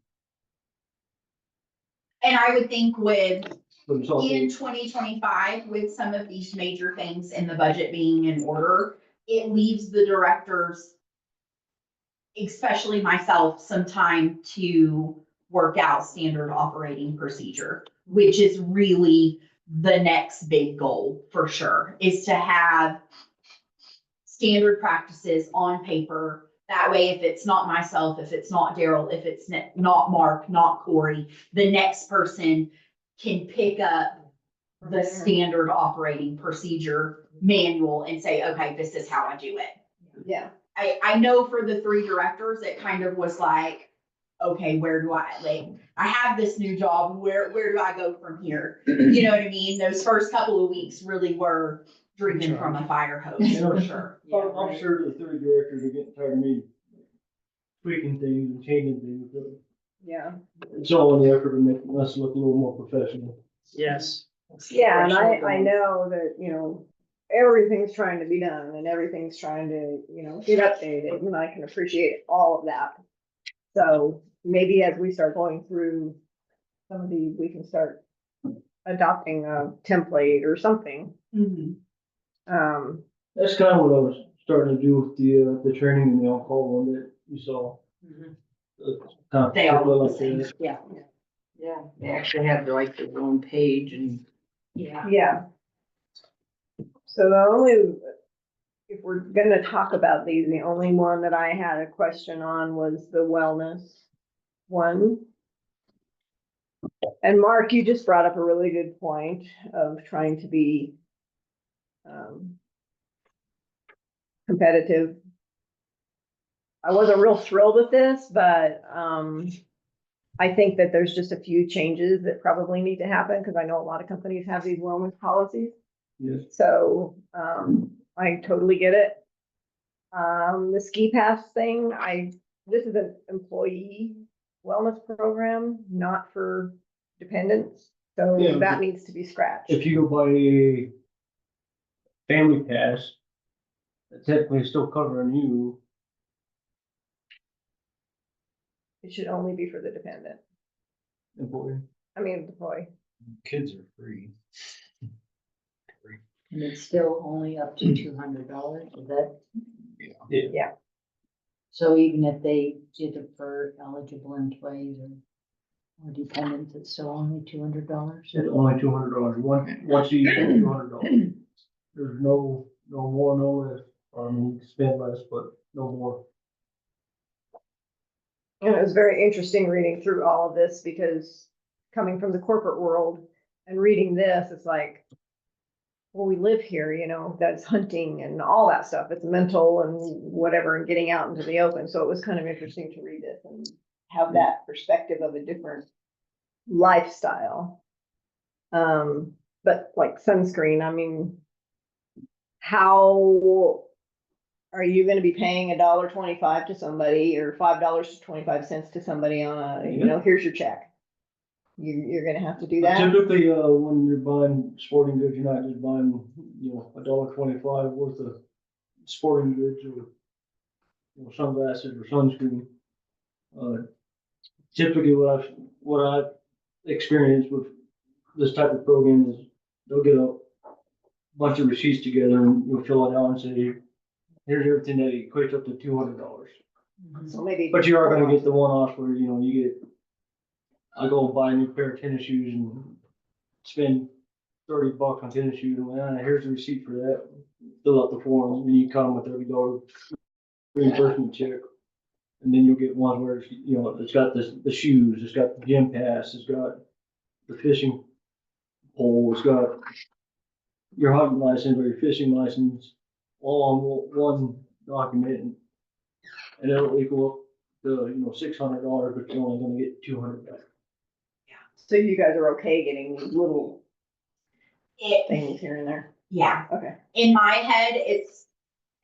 And I would think with, But it's also, in 2025, with some of these major things in the budget being in order, it leaves the directors, especially myself, some time to work out standard operating procedure, which is really the next big goal for sure, is to have standard practices on paper. That way, if it's not myself, if it's not Daryl, if it's not Mark, not Corey, the next person can pick up the standard operating procedure manual and say, okay, this is how I do it. Yeah, I know for the three directors, it kind of was like, okay, where do I have this new job, where do I go from here? You know what I mean? Those first couple of weeks really were drinking from a fire hose, for sure. I'm sure the three directors are getting tired of me tweaking things and changing things, but yeah. it's all in the effort to make us look a little more professional. Yes. Yeah, and I know that, everything's trying to be done and everything's trying to, get updated, and I can appreciate all of that. So maybe as we start going through some of these, we can start adopting a template or something. Mhm. That's kind of what I was starting to do with the training and the on-call one that you saw. Kind of They all look like the same. that. Yeah. Yeah, they actually have like their own page and. Yeah. Yeah. So the only, if we're gonna talk about these, the only one that I had a question on was the wellness one. And Mark, you just brought up a really good point of trying to be competitive. I wasn't real thrilled with this, but, I think that there's just a few changes that probably need to happen, because I know a lot of companies have these wellness policies. Yes. So, I totally get it. The ski pass thing, this is an employee wellness program, not for dependents. So Yeah, that but needs to be scratched. If you go by a family pass, it's technically still covering you. It should only be for the dependent. Employee. I mean, employee. Kids are free. And it's still only up to $200, is that, Yeah. so even if they did it for eligible employees or dependents, it's still only $200? It's only $200. Once you use $200, there's no more, no less. I mean, you can spend less, but no more. And it was very interesting reading through all of this, because coming from the corporate world and reading this, it's like, well, we live here, you know, that's hunting and all that stuff. It's mental and whatever, and getting out into the open. So it was kind of interesting to read this and have that perspective of a different lifestyle. But like sunscreen, I mean, how are you gonna be paying $1.25 to somebody, or $5.25 to somebody on a, you know, here's your check? You're gonna have to do that? Typically, when you're buying sporting goods, you're not just buying, you know, $1.25 worth of sporting goods or, you know, sunglasses or sunscreen. Typically what I've experienced with this type of program is they'll get a bunch of receipts together and you'll fill it out and say, here's everything that equates up to $200. So maybe. But you are gonna get the one-offs where, you know, I go and buy a new pair of tennis shoes and spend $30 on tennis shoes, and here's the receipt for that. Fill out the form, and then you come with $30 reimbursement check. And then you'll get one where, you know, it's got the shoes, it's got the gym pass, it's got the fishing pole, it's got your hunting license or your fishing license, all on one document. And it'll equal up to, you know, $600, but you're only gonna get $200 back. So you guys are okay getting these little things here and there? Yeah, Okay. in my head, it's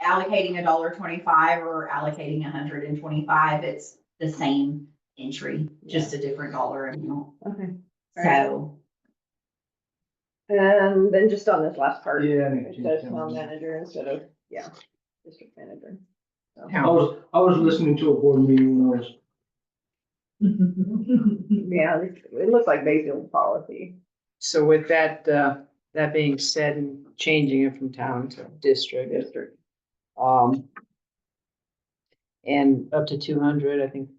allocating $1.25 or allocating 125. It's the same entry, just a different dollar amount. Okay. So, And then just on this last part. Yeah, I think It it's says changed. town manager instead of, district manager. So. I was listening to a board meeting when I was, Yeah, it looks like basically policy. So with that, that being said, and changing it from town to district. And up to 200, I think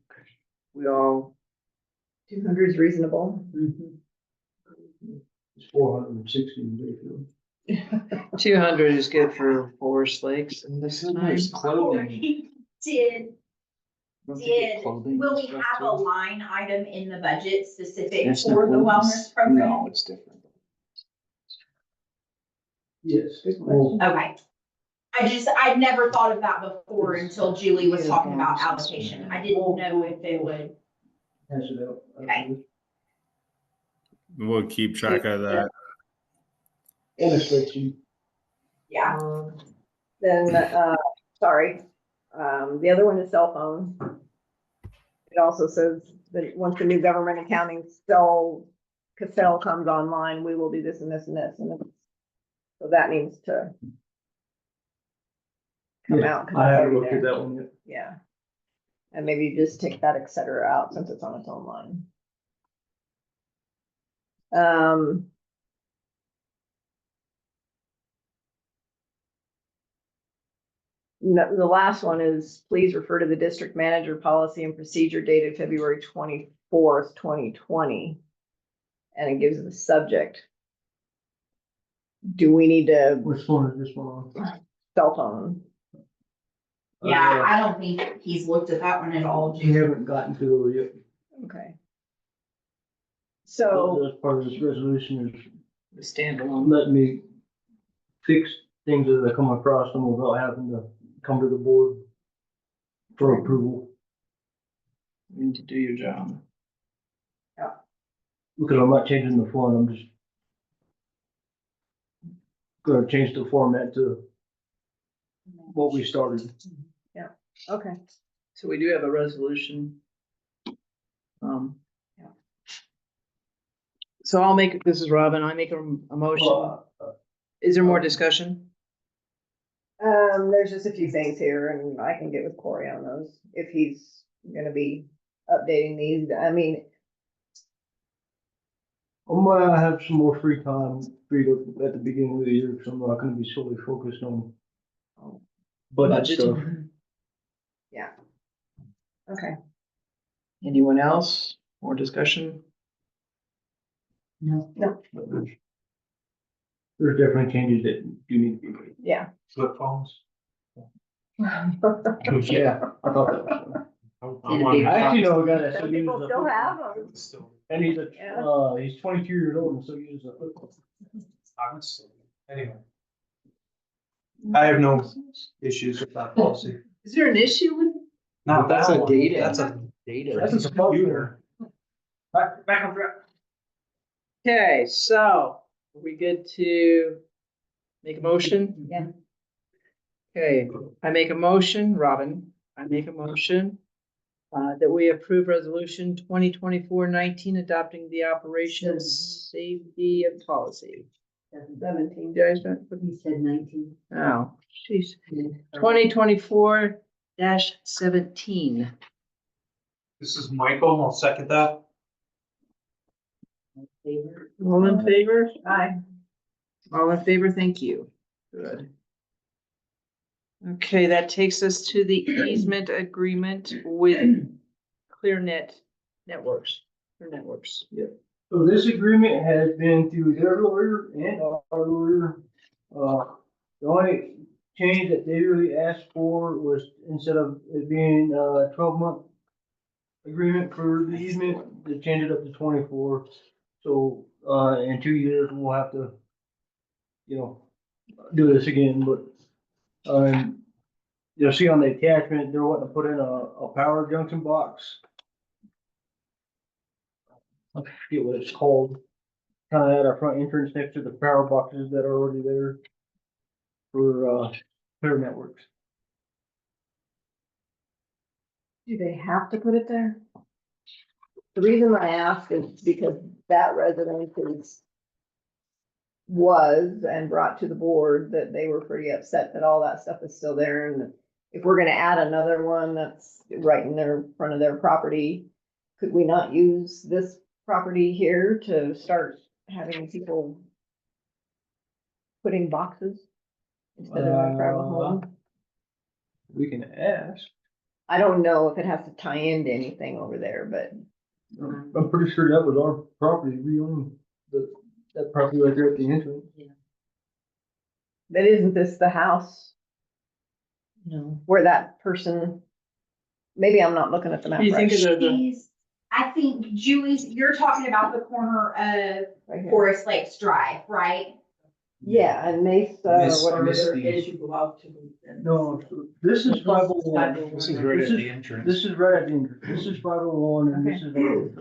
we all. 200 is reasonable. it's 460 in Bayfield. 200 is good for Forest Lakes and this is nice. Corey did, will we have a line item in the budget specific for the wellness program? No, it's different. Yes. Good Well, Okay. I'd never thought of that before until Julie was talking about allocation. I didn't know if it would. hash it out. Okay. We'll keep track of that. In a spreadsheet. Yeah. Then, sorry, the other one is cell phone. It also says that once the new government accounting Cassell comes online, we will do this and this and this, and so that needs to come Yeah, out. 'cause I it's haven't already looked at there. that one yet. Yeah. And maybe you just take that et cetera out since it's on its own line. No, the last one is, please refer to the district manager policy and procedure dated February 24th, 2020. And it gives the subject. Do we need to Which one is this one on? cell phone? Yeah, I don't think he's looked at that one at all, You Julie. haven't gotten to it yet. Okay. So, That's part of this resolution is The standalone. letting me fix things as I come across them without having to come to the board. for approval, You need to do your job. because I'm not changing the font, I'm just gonna change the format to what we started. Okay. So we do have a resolution. Yeah. So I'll make, this is Robin, I make a motion. Is there more discussion? There's just a few things here and I can get with Corey on those if he's gonna be updating these. I mean, I might have some more free time freed up at the beginning of the year, because I'm not gonna be solely focused on budget stuff. yeah. Okay. Anyone else? More discussion? No, There's definitely changes that do need to be made. Yeah. Flip phones. Yeah, I thought that was. It'd be- I actually know a guy that Some still uses people a still flip have phone. them. And he's Yeah. he's 22 years old and still uses a flip phone. I would say, anyway. I have no issues with that policy. Is there an issue with? Not That's that a one. data. That's a Data. That's a computer. Back on track. Okay, so are we good to make a motion? Yeah. Okay, I make a motion, Robin, I make a motion that we approve resolution 2024-19 adopting the operations safety and policy. 17. Did I start? He said 19. Oh, jeez. 2024-17. This is Michael, I'll second that. Favor? All in favor? Aye. All in favor, thank you. Good. Okay, that takes us to the easement agreement with ClearNet Networks. Clear Networks. So this agreement has been through their lawyer and our lawyer. The only change that they really asked for was instead of it being a 12-month agreement for the easement, they changed it up to 24. So, in 2 years, we'll have to, do this again, but, you'll see on the attachment, they're wanting to put in a power junction box. I forget what it's called. Kind of at our front entrance next to the power boxes that are already there for, Clear Networks. Do they have to put it there? The reason I ask is because that residence was and brought to the board that they were pretty upset that all that stuff is still there. And if we're gonna add another one that's right in their front of their property, could we not use this property here to start having people putting boxes instead of in front of a home? We can ask. I don't know if it has to tie into anything over there, but I'm pretty sure that was our property. We own that property right there at the entrance. that isn't this the house No. where that person, maybe I'm not looking at the map Do you right. think of the, She's, I think Julie's, you're talking about the corner of Right here. Forest Lakes Drive, right? Yeah, and Mesa, Miss- whatever. Miss they're- the- No, this is 501. This is right at the entrance. This is right at the entrance. This is 501 and this is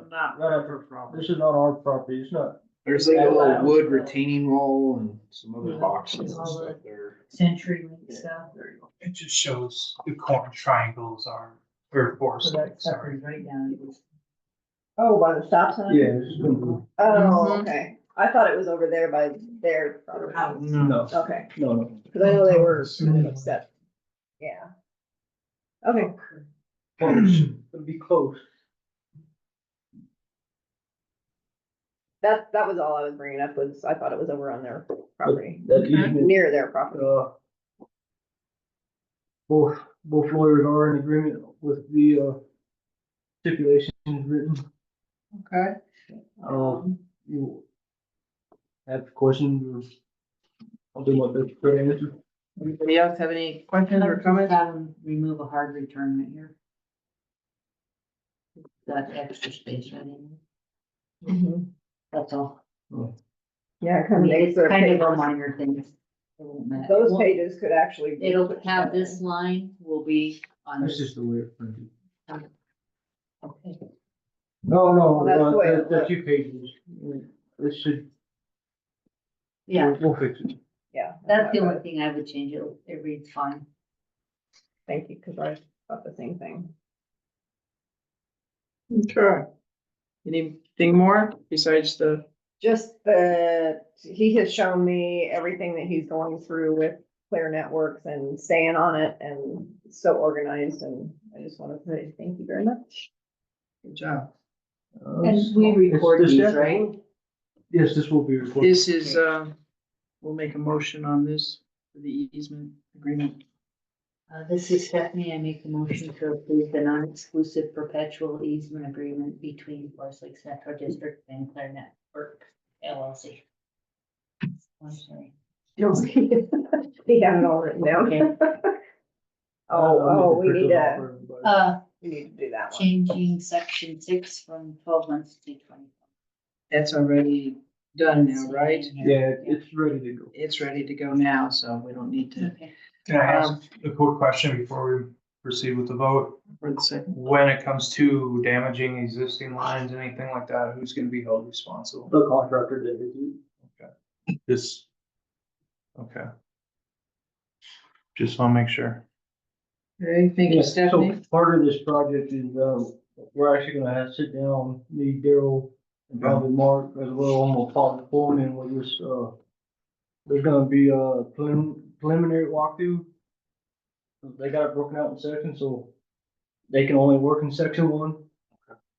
not right after property. This is not our property. It's not. There's like a little wood retaining wall and some other boxes and stuff there. Century Link stuff. There you go. It just shows the corner triangles are, or Forest So that Lake, stuff sorry. is right down. Oh, by the stop sign? Yeah, this is gonna be. Oh, Mhm. okay. I thought it was over there by their property. No, Okay, no. cause I know they were kind of upset. Yeah. Okay, Close. It'll be close. that was all I was bringing up was, I thought it was over on their property, That easement, near their property. both lawyers are in agreement with the, stipulations written. okay. You have questions or I'll do my best to try to answer. Anybody else have any questions or comments? Have them remove a hard return right here. Got extra space right in there. Mhm. That's all. Yeah, it I kind of mean, makes it's their kind of a pages, minor thing. It won't matter. those Well, pages could actually. be It'll put have together. this line will be on That's this. just the way it's printed. Okay. No, Well, that's the way it the looks. 2 pages. This should, Yeah, we'll fix it. Yeah. that's the only thing I would change. It reads fine. Thank you, because I thought the same thing. Okay. Anything more besides the, Just that he has shown me everything that he's going through with Clear Networks and staying on it and so organized, and I just want to say thank you very much. good job. And we record It's these, just- right? Yes, this will be recorded. This is, we'll make a motion on this for the easement agreement. This is Stephanie. I make the motion to approve the non-exclusive perpetual easement agreement between Forest Lake Central District and Clear Network LLC. I'm sorry. He had it all written down. Okay. We need to do that one. Changing section 6 from 12 months to 20. That's already done now, right? Yeah, it's ready to go. It's ready to go now, so we don't need to, Okay. Can I ask a quick question before we proceed with the vote? for the second. When it comes to damaging existing lines, anything like that, who's gonna be held responsible? The contractor did it. This. Okay. Just wanna make sure. Okay, thank you, Yeah, Stephanie. so part of this project is, we're actually gonna have to sit down, me, Daryl, and probably Mark as well, and we'll talk the foreman with this, there's gonna be a preliminary walkthrough. They got it broken out in sections, so they can only work in section 1.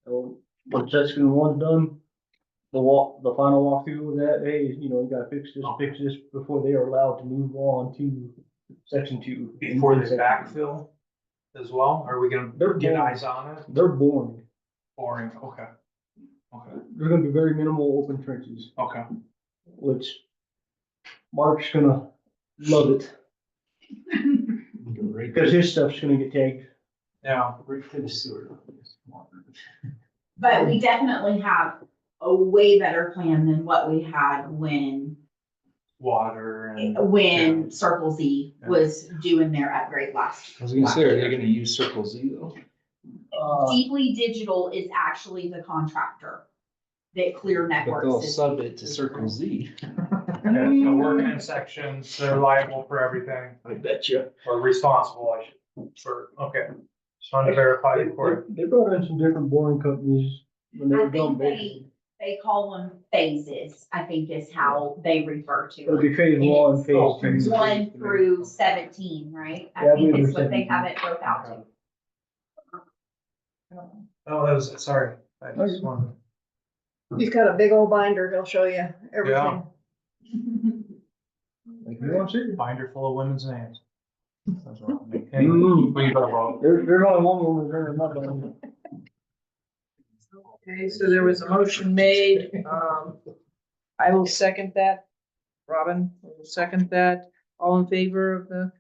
So, when section 1's done, the final walkthrough with that, hey, you know, you gotta fix this before they are allowed to move on to section 2. Before they backfill as well? Are we gonna They're get boring. eyes on it? They're boring. Boring, okay. Okay, There's gonna be very minimal open trenches, okay. which Mark's gonna love it, because his stuff's gonna get tagged. Yeah. But we definitely have a way better plan than what we had when Water and. Circle Z was doing their upgrade last. I was gonna say, are they gonna use Circle Z though? Deeply Digital is actually the contractor that Clear But Networks they'll is. sub it to Circle Z. Yeah, so working in sections, they're liable for everything, I bet you. or responsible, I should, for, okay. Just wanted to verify before. They brought in some different boring companies when they I were done. think they call them phases, I think is how they refer to It'll it. be phase 1, Oh, phase 2. 1 through 17, right? I Yeah, I think believe is what they it's have it broke out to. Oh, that was, sorry, I just wanted. He's got a big old binder, he'll show you everything. Like, you want to see? Binder full of women's names. That's what I mean. Hey, Mm. we can talk about. There's only one woman there, not one. Okay, so there was a motion made. I will second that. Robin will second that. All in favor of the?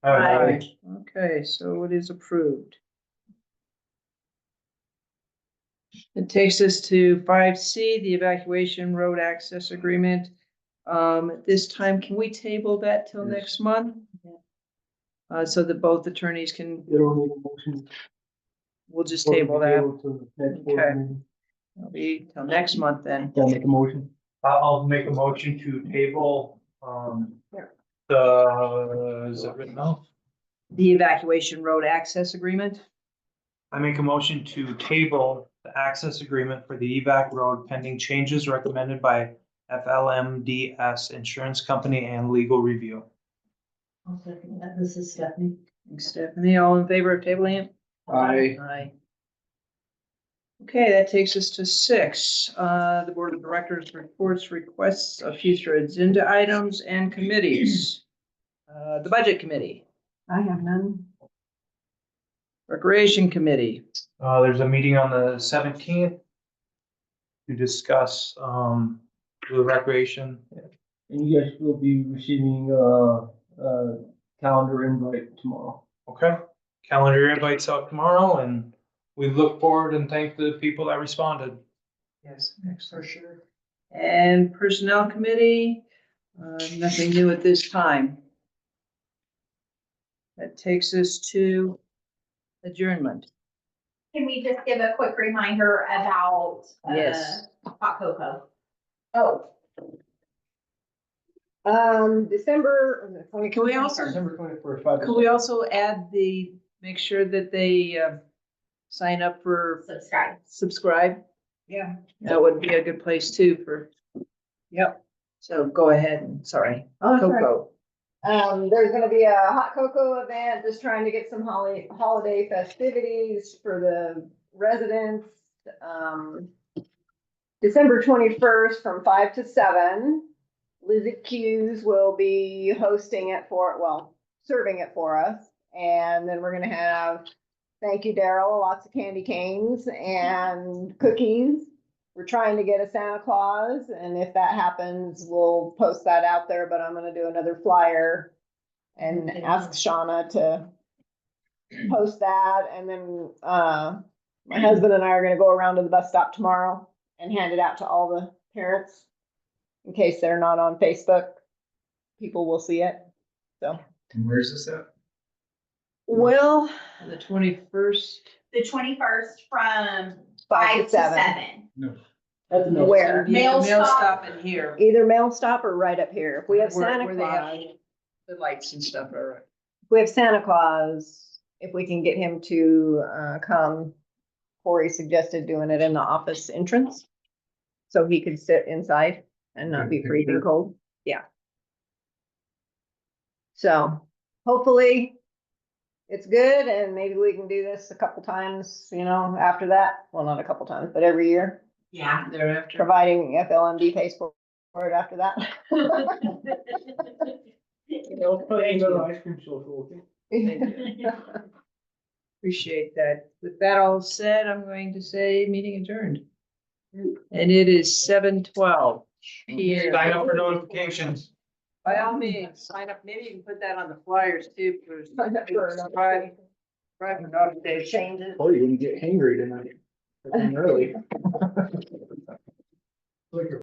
Okay, so it is approved. It takes us to 5C, the evacuation road access agreement. At this time, can we table that till Yes. next month? So that both attorneys can, They don't need a motion. we'll just table that. To the next board Okay. meeting. It'll be till next month then. I'll make a motion. I'll make a motion to table, is it written out? The evacuation road access agreement. I make a motion to table the access agreement for the EVAC road pending changes recommended by FLMDS Insurance Company and legal review. I'll second that. This is Stephanie. Thanks, Stephanie. All in favor of tabling it? Aye. Aye. Okay, that takes us to 6. The Board of Directors reports requests of future agenda items and committees. The Budget Committee, I have none. Recreation Committee, There's a meeting on the 17th to discuss, the recreation. And you guys will be receiving, calendar invite tomorrow. Okay, calendar invites out tomorrow and we look forward and thank the people that responded. yes, next for sure. And Personnel Committee, nothing new at this time. That takes us to adjournment. Can we just give a quick reminder about, Yes. hot cocoa? Oh. December. Can we also, December 21st, 5 to could we 7. also add make sure that they, sign up for subscribe? Yeah. That would be a good place too yep. So go ahead and, sorry. Oh, that's right. Coco. There's gonna be a hot cocoa event, just trying to get some holiday festivities for the residents. December 21st from 5 to 7. Lizzie Q's will be hosting it serving it for us. And then we're gonna have, thank you, Daryl, lots of candy canes and cookies. We're trying to get a Santa Claus, and if that happens, we'll post that out there, but I'm gonna do another flyer and ask Shauna to post that, and then, my husband and I are gonna go around to the bus stop tomorrow and hand it out to all the parents in case they're not on Facebook. People will see it, so. And where's this at? Well, On the 21st. The 21st from 5 to 5 to 7. 7. No. That's enough. Where? Mail Mail stop. stop in here. Either mail stop or right up here. If we have Where- Santa where they have Claus, The lights and stuff are. if we have Santa Claus, if we can get him to come, Corey suggested doing it in the office entrance. So he could sit inside and not be freezing cold. Yeah. So hopefully it's good, and maybe we can do this a couple times, after that. Well, not a couple times, but every year, Yeah. Thereafter. providing FLMD pays for it after that. Another ice cream social, okay? Appreciate that. With that all said, I'm going to say meeting adjourned. And it is 7:12 p.m. Sign up for notifications. By all means, sign up. Maybe you can put that on the flyers too. Sign up for Subscribe for notifications. Changes. Oh, you're gonna get hangry tonight. Early.